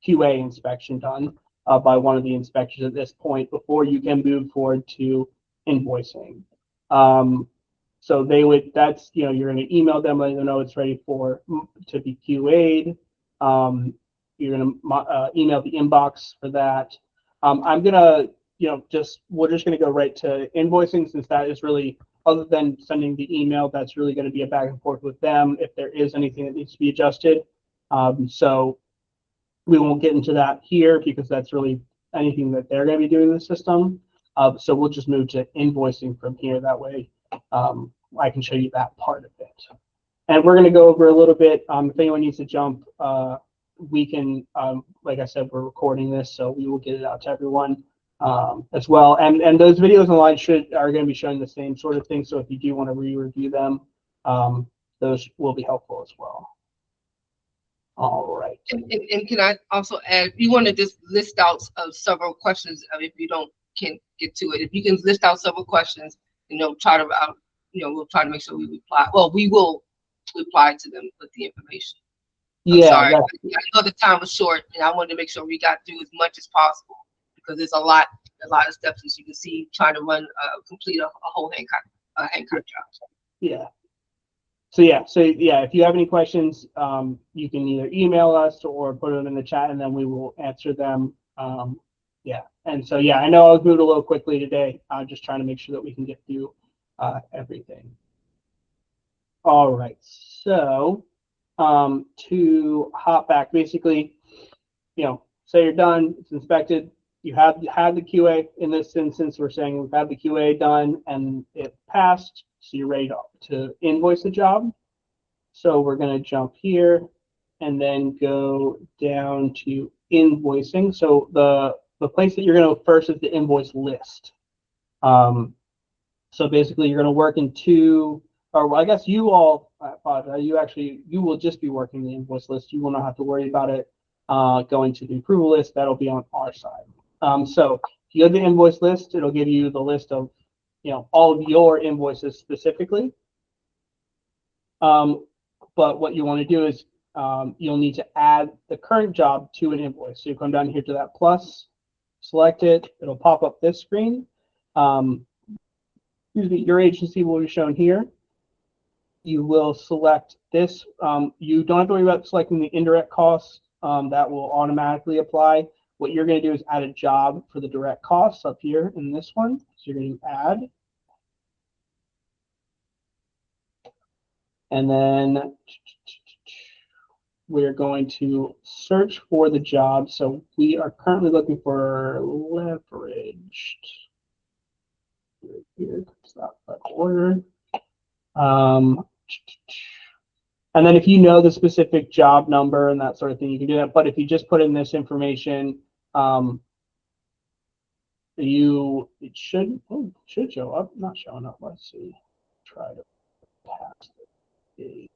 QA inspection done by one of the inspectors at this point before you can move forward to invoicing. So they would, that's, you're going to email them, letting them know it's ready to be QA'd. You're going to email the inbox for that. I'm going to, we're just going to go right to invoicing, since that is really, other than sending the email, that's really going to be a back and forth with them if there is anything that needs to be adjusted. So we won't get into that here because that's really anything that they're going to be doing in the system. So we'll just move to invoicing from here. That way I can show you that part of it. And we're going to go over a little bit. If anyone needs to jump, we can, like I said, we're recording this, so we will get it out to everyone as well. And those videos online are going to be showing the same sort of thing. So if you do want to re-review them, those will be helpful as well. All right. And can I also add, you want to just list out several questions if you can't get to it. If you can list out several questions, try to, we'll try to make sure we reply. Well, we will reply to them with the information. I'm sorry. I know the time was short, and I wanted to make sure we got through as much as possible because there's a lot of steps, as you can see, trying to complete a whole Hancock job. Yeah. So if you have any questions, you can either email us or put them in the chat, and then we will answer them. And so I know I was moved a little quickly today. I'm just trying to make sure that we can get through everything. All right. So to hop back, basically, say you're done, it's inspected. You had the QA. In this instance, we're saying we've had the QA done and it passed. So you're ready to invoice the job. So we're going to jump here and then go down to invoicing. So the place that you're going to go first is the invoice list. So basically you're going to work in two, or I guess you all, I apologize, you will just be working the invoice list. You will not have to worry about it going to the approval list. That'll be on our side. So if you go to the invoice list, it'll give you the list of all of your invoices specifically. But what you want to do is you'll need to add the current job to an invoice. So you come down here to that plus, select it. It'll pop up this screen. Your agency will be shown here. You will select this. You don't have to worry about selecting the indirect costs. That will automatically apply. What you're going to do is add a job for the direct costs up here in this one. So you're going to add. And then we're going to search for the job. So we are currently looking for leveraged. Here, stop by order. And then if you know the specific job number and that sort of thing, you can do that. But if you just put in this information, it should show up. Not showing up. Let's see. Try to pass it.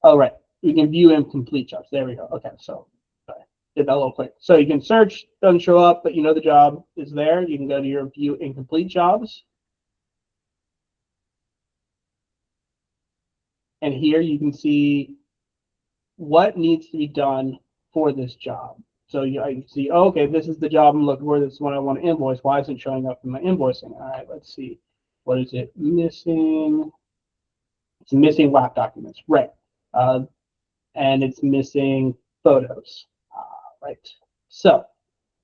Oh, right. You can view incomplete jobs. There we go. Okay, so sorry, did that a little quick. So you can search, doesn't show up, but the job is there. You can go to your view incomplete jobs. And here you can see what needs to be done for this job. So I see, oh, okay, this is the job I'm looking for. This is what I want to invoice. Why isn't it showing up in my invoicing? All right, let's see. What is it missing? It's missing lap documents, right? And it's missing photos, right? So,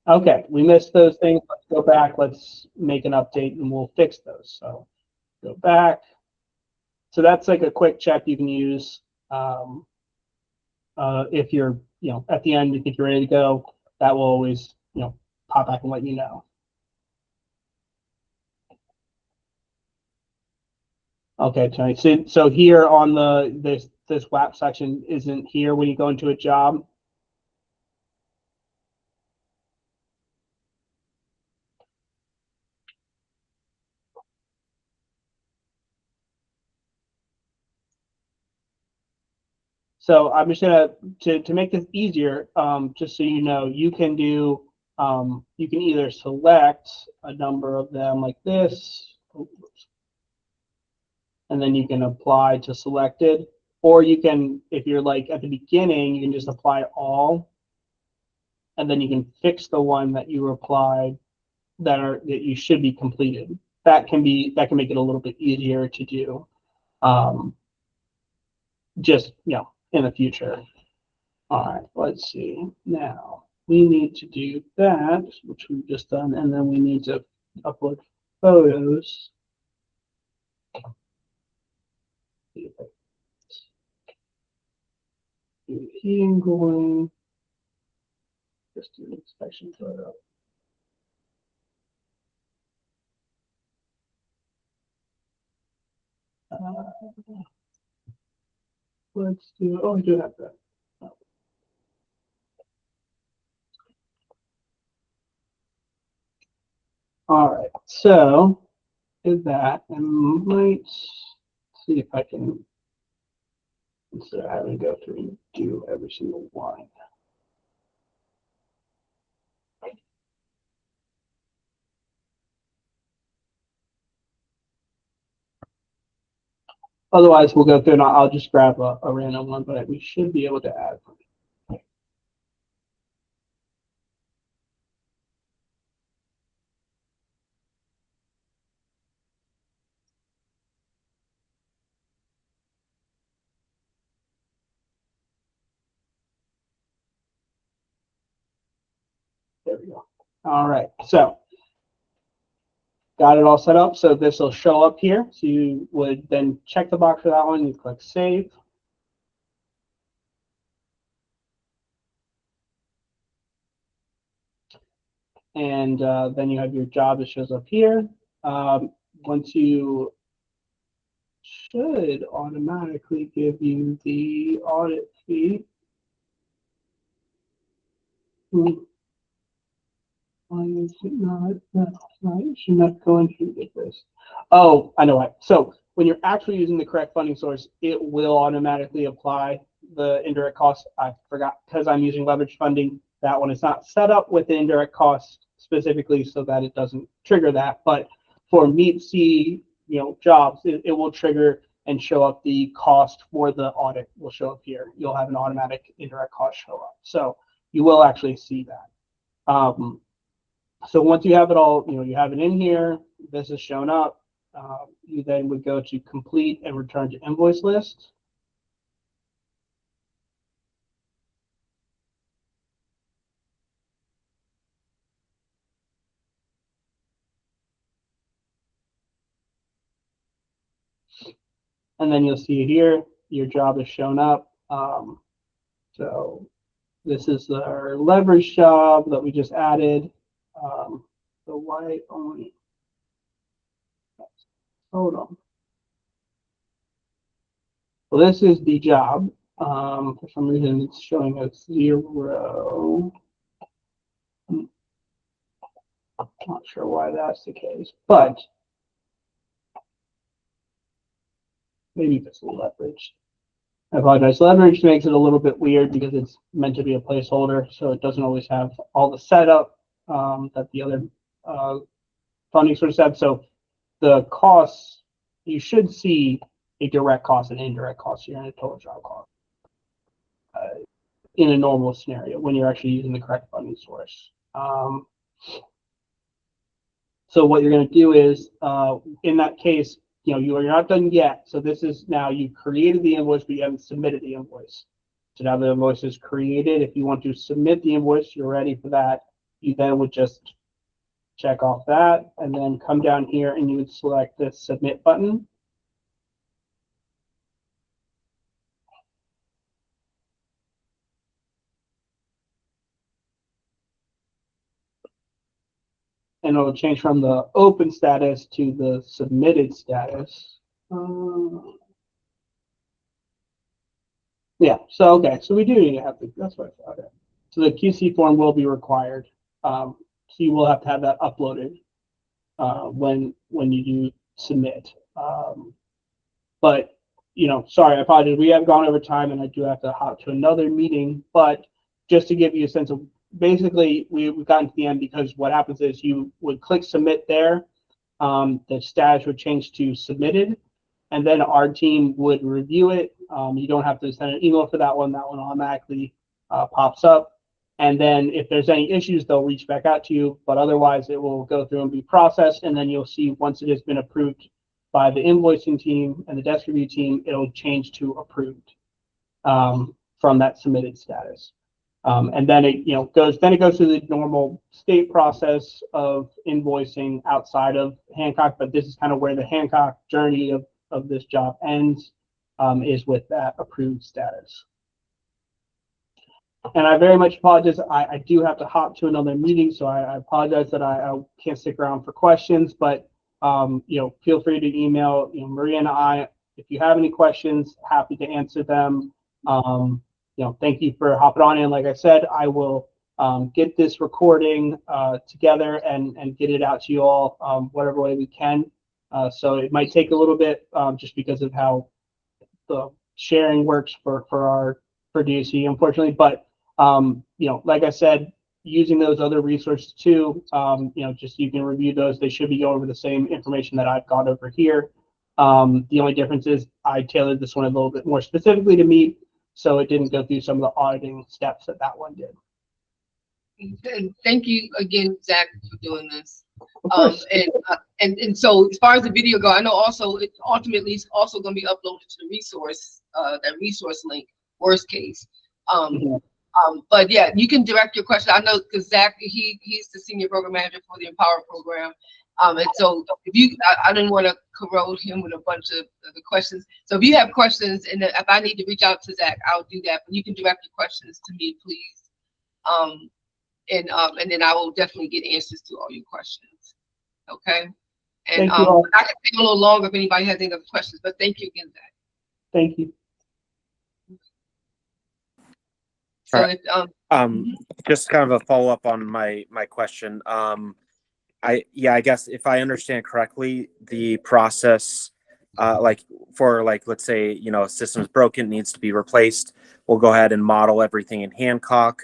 okay, we missed those things. Let's go back. Let's make an update and we'll fix those. So go back. So that's like a quick check you can use if you're, at the end, if you're ready to go. That will always, pop back and let you know. Okay, Tony. So here on this WAP section isn't here when you go into a job. So I'm just gonna to make this easier, just so you know, you can do you can either select a number of them like this, and then you can apply to selected, or you can, if you're like at the beginning, you can just apply all, and then you can fix the one that you applied that you should be completed. That can make it a little bit easier to do. Just in the future. All right, let's see. Now we need to do that, which we've just done, and then we need to upload photos. Do heating cooling. Just do an inspection photo. Let's do. Oh, I do have that. All right, so did that, and might see if I can, instead of having to go through and do every single one. Otherwise, we'll go through and I'll just grab a random one, but we should be able to add. There we go. All right, so got it all set up. So this will show up here. So you would then check the box for that one. You click save. And then you have your job that shows up here. Once you should automatically give you the audit fee. Why is it not? That's right. It should not go into this. Oh, I know why. So when you're actually using the correct funding source, it will automatically apply the indirect cost. I forgot because I'm using leverage funding. That one is not set up with the indirect cost specifically so that it doesn't trigger that. But for Meet C, jobs, it will trigger and show up the cost for the audit will show up here. You'll have an automatic indirect cost show up. So you will actually see that. So once you have it all, you have it in here, this is shown up, you then would go to complete and return to invoice list. And then you'll see here, your job is shown up. So this is our leverage job that we just added. The white only. Hold on. Well, this is the job. For some reason, it's showing us 0. Not sure why that's the case, but maybe it's leverage. I apologize. Leverage makes it a little bit weird because it's meant to be a placeholder, so it doesn't always have all the setup that the other funding sources have. So the costs, you should see a direct cost and indirect cost here and a total job cost. in a normal scenario when you're actually using the correct funding source. So what you're going to do is, in that case, you're not done yet. So this is now you created the invoice, but you haven't submitted the invoice. So now the invoice is created. If you want to submit the invoice, you're ready for that. You then would just check off that and then come down here and you would select the submit button. And it'll change from the open status to the submitted status. Yeah, so okay, so we do need to have the, that's what I thought. Okay. So the QC form will be required. So you will have to have that uploaded when you do submit. But sorry, I apologize. We have gone over time, and I do have to hop to another meeting. But just to give you a sense of, basically, we've gotten to the end because what happens is you would click submit there. The status would change to submitted, and then our team would review it. You don't have to send an email for that one. That one automatically pops up. And then if there's any issues, they'll reach back out to you. But otherwise, it will go through and be processed. And then you'll see once it has been approved by the invoicing team and the desk review team, it'll change to approved from that submitted status. And then it goes through the normal state process of invoicing outside of Hancock. But this is kind of where the Hancock journey of this job ends, is with that approved status. And I very much apologize. I do have to hop to another meeting, so I apologize that I can't stick around for questions. But feel free to email Maria and I if you have any questions. Happy to answer them. Thank you for hopping on in. Like I said, I will get this recording together and get it out to you all whatever way we can. So it might take a little bit just because of how the sharing works for DOC, unfortunately. But like I said, using those other resources too, just you can review those. They should be going over the same information that I've got over here. The only difference is I tailored this one a little bit more specifically to me, so it didn't go through some of the auditing steps that one did. And thank you again, Zach, for doing this. Of course. And so as far as the video go, I know also it ultimately is also going to be uploaded to the resource, that resource link, worst case. But yeah, you can direct your question. I know because Zach, he's the senior program manager for the Empower program. And so if I didn't want to corrode him with a bunch of the questions. So if you have questions and if I need to reach out to Zach, I'll do that. But you can direct your questions to me, please. And then I will definitely get answers to all your questions. Okay. And I can stay a little longer if anybody has any other questions. But thank you again, Zach. Thank you. So right. Just kind of a follow up on my question. I guess if I understand correctly, the process, let's say a system's broken, needs to be replaced, we'll go ahead and model everything in Hancock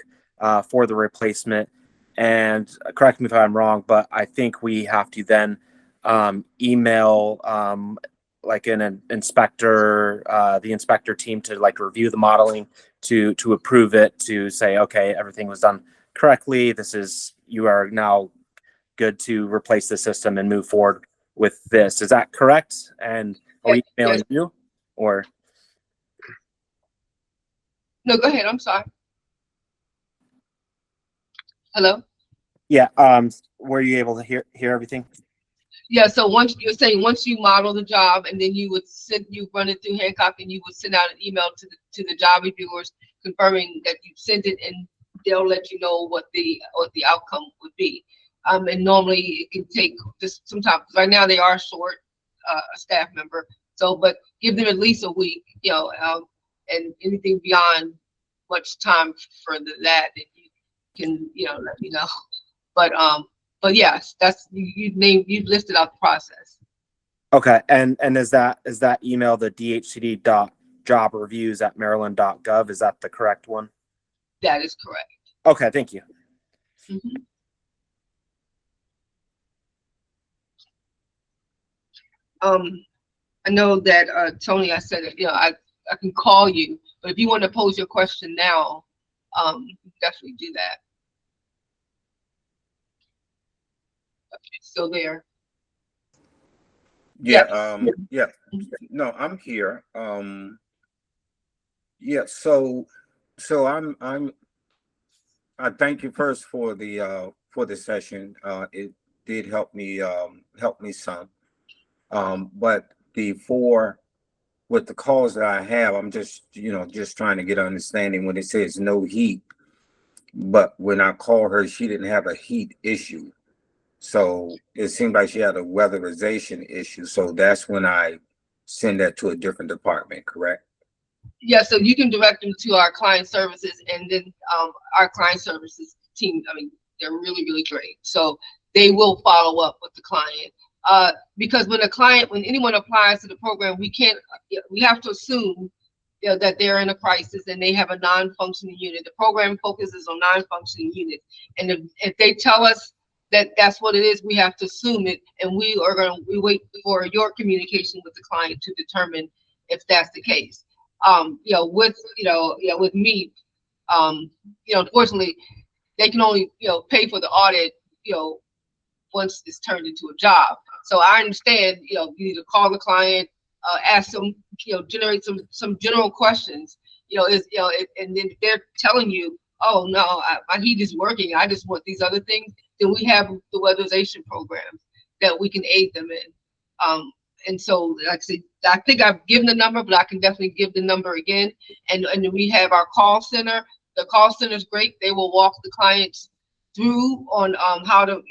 for the replacement. And correct me if I'm wrong, but I think we have to then email like an inspector, the inspector team to review the modeling, to approve it, to say, okay, everything was done correctly. You are now good to replace the system and move forward with this. Is that correct? And are we emailing you or? No, go ahead. I'm sorry. Hello? Yeah. Were you able to hear everything? Yeah, so once you model the job and then you run it through Hancock and you would send out an email to the job reviewers confirming that you sent it, and they'll let you know what the outcome would be. And normally it can take just some time. Right now they are short a staff member, but give them at least a week, and anything beyond much time further that you can let me know. But yes, that's you've listed out the process. Okay, and is that email the dhcd.jobreviews@maryland.gov? Is that the correct one? That is correct. Okay, thank you. Mm-hmm. I know that Tony, I said I can call you, but if you want to pose your question now, definitely do that. Okay, still there. Yeah, Yes. yeah, no, I'm here. Yeah, so I thank you first for the session. It did help me some. But with the calls that I have, I'm just, just trying to get an understanding when it says no heat. But when I called her, she didn't have a heat issue. So it seemed like she had a weatherization issue. So that's when I send that to a different department, correct? Yeah, so you can direct them to our client services, and then our client services team, I mean, they're really, really great. So they will follow up with the client. Because when anyone applies to the program, we have to assume, that they're in a crisis and they have a non-functioning unit. The program focuses on non-functioning units. And if they tell us that that's what it is, we have to assume it, and we wait for your communication with the client to determine if that's the case. With me, unfortunately, they can only, pay for the audit, once it's turned into a job. So I understand, you need to call the client, ask them, generate some general questions, and then they're telling you, oh no, my heat is working, I just want these other things. Then we have the weatherization programs that we can aid them in. And so, like I said, I think I've given the number, but I can definitely give the number again. And we have our call center. The call center is great. They will walk the clients through on how to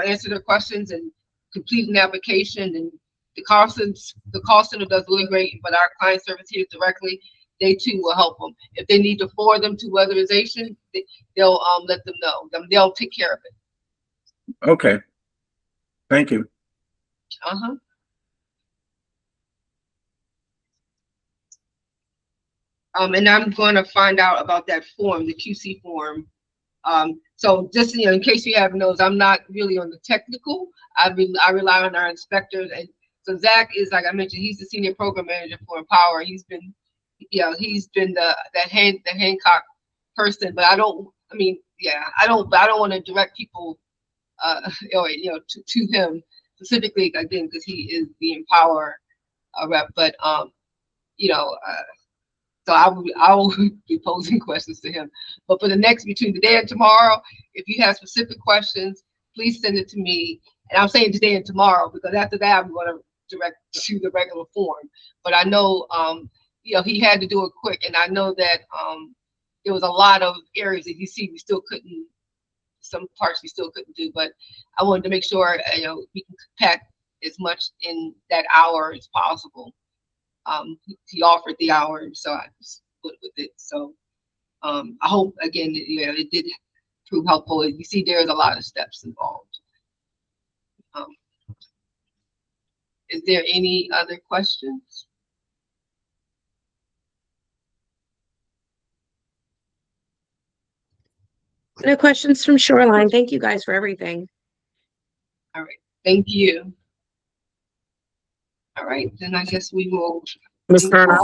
answer their questions and complete an application. And the call center does really great, but our client service here directly, they too will help them. If they need to forward them to weatherization, they'll let them know. They'll take care of it. Okay. Thank you. Uh-huh. And I'm going to find out about that form, the QC form. So just, in case you haven't noticed, I'm not really on the technical. I rely on our inspectors. And so Zach is, like I mentioned, he's the senior program manager for Empower. He's been the Hancock person, but I don't want to direct people, to him specifically, again, because he is the Empower rep. But so I will be posing questions to him. But for between today and tomorrow, if you have specific questions, please send it to me. And I'm saying today and tomorrow because after that I'm going to direct to the regular form. But I know he had to do it quick, and I know that there was a lot of areas that some parts we still couldn't do. But I wanted to make sure we can pack as much in that hour as possible. He offered the hour, so I just put with it. So I hope again, it did prove helpful. You see, there's a lot of steps involved. Is there any other questions? No questions from Shoreline. Thank you guys for everything. All right, thank you. All right, then I guess we will. Ms. Turner,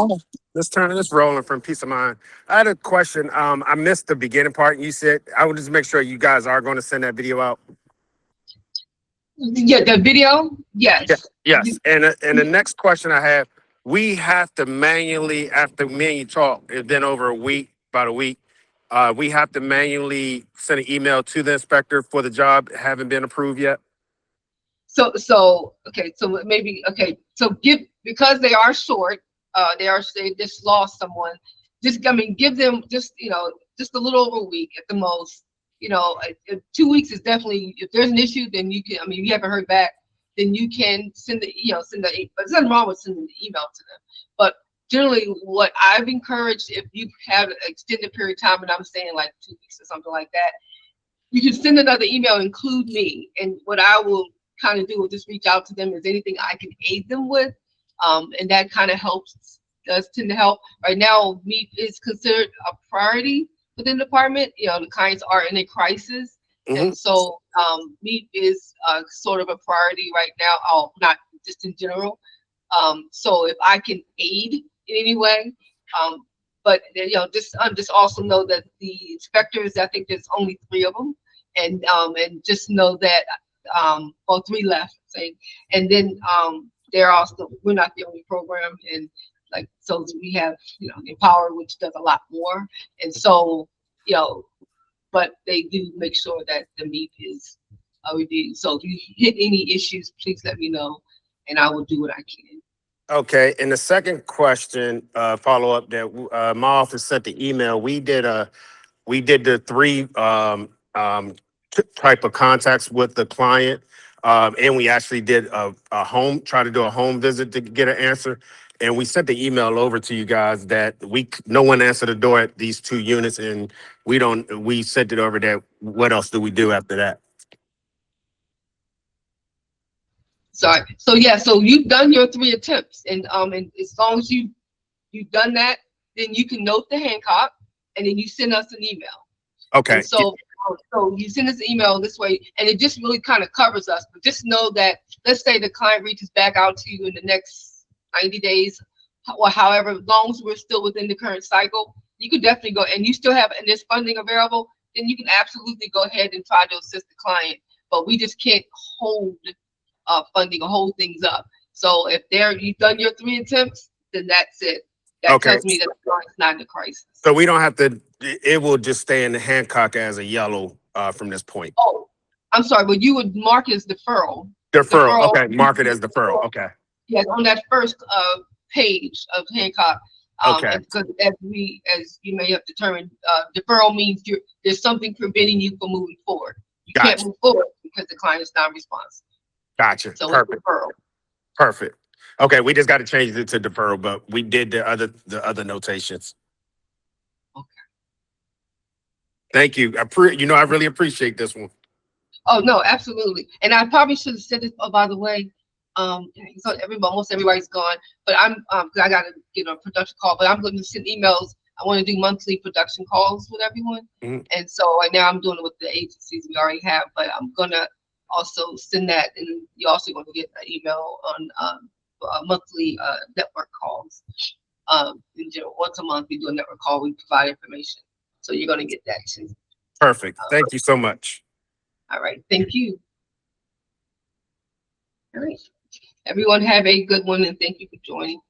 this is Roland from Peace of Mind. I had a question. I missed the beginning part. You said I would just make sure you guys are going to send that video out. Yeah, the video. Yes. Yes. And the next question I have, we have to manually, after me and you talk, it's been over about a week. We have to manually send an email to the inspector for the job haven't been approved yet. Because they are short, they just lost someone. Give them just a little over a week at the most. 2 weeks is definitely, if there's an issue, then you can. If you haven't heard back, then you can send but there's nothing wrong with sending the email to them. But generally, what I've encouraged, if you have an extended period of time, and I'm saying like 2 weeks or something like that, you can send another email, include me, and what I will kind of do is just reach out to them. Is anything I can aid them with? And that kind of does tend to help. Right now, MEEP is considered a priority within the department. The clients are in a crisis. And so MEEP is sort of a priority right now, not just in general. So if I can aid in any way, but just also know that the inspectors, I think there's only 3 of them, and just know that or 3 left, say, and then they're also, we're not the only program, and like, so we have Empower, which does a lot more, and so but they do make sure that the meat is reviewed. So if you hit any issues, please let me know, and I will do what I can. Okay, and the second question, follow up that my office sent the email. We did the 3 type of contacts with the client, and we actually did try to do a home visit to get an answer. And we sent the email over to you guys that no one answered the door at these 2 units, and we sent it over there. What else do we do after that? Sorry. So yeah, so you've done your 3 attempts, and as long as you've done that, then you can note the Hancock, and then you send us an email. Okay. And so you send us an email this way, and it just really kind of covers us. But just know that, let's say the client reaches back out to you in the next 90 days, or however, as long as we're still within the current cycle, you could definitely go, and you still have, and there's funding available, then you can absolutely go ahead and try to assist the client. But we just can't hold funding or hold things up. So if you've done your 3 attempts, then that's it. That tells me that the client's not in a crisis. So we don't have to. It will just stay in the Hancock as a yellow from this point. Oh, I'm sorry, but you would mark it as deferral. Deferral. Okay, mark it as deferral. Okay. Yes, on that first page of Hancock. Okay. Because as you may have determined, deferral means there's something preventing you from moving forward. You can't move forward because the client is not responsive. Gotcha. So Perfect. it's deferral. Perfect. Okay, we just got to change it to deferral, but we did the other notations. Okay. Thank you. I really appreciate this one. Oh no, absolutely. And I probably should have said this. Oh, by the way, so almost everybody's gone. But I got to get a production call. But I'm going to send emails. I want to do monthly production calls with everyone, and so right now I'm doing it with the agencies we already have. But I'm gonna also send that, and you're also going to get an email on monthly network calls. Once a month we do a network call. We provide information, so you're going to get that too. Perfect. Thank you so much. All right. Thank you. All right. Everyone have a good one, and thank you for joining.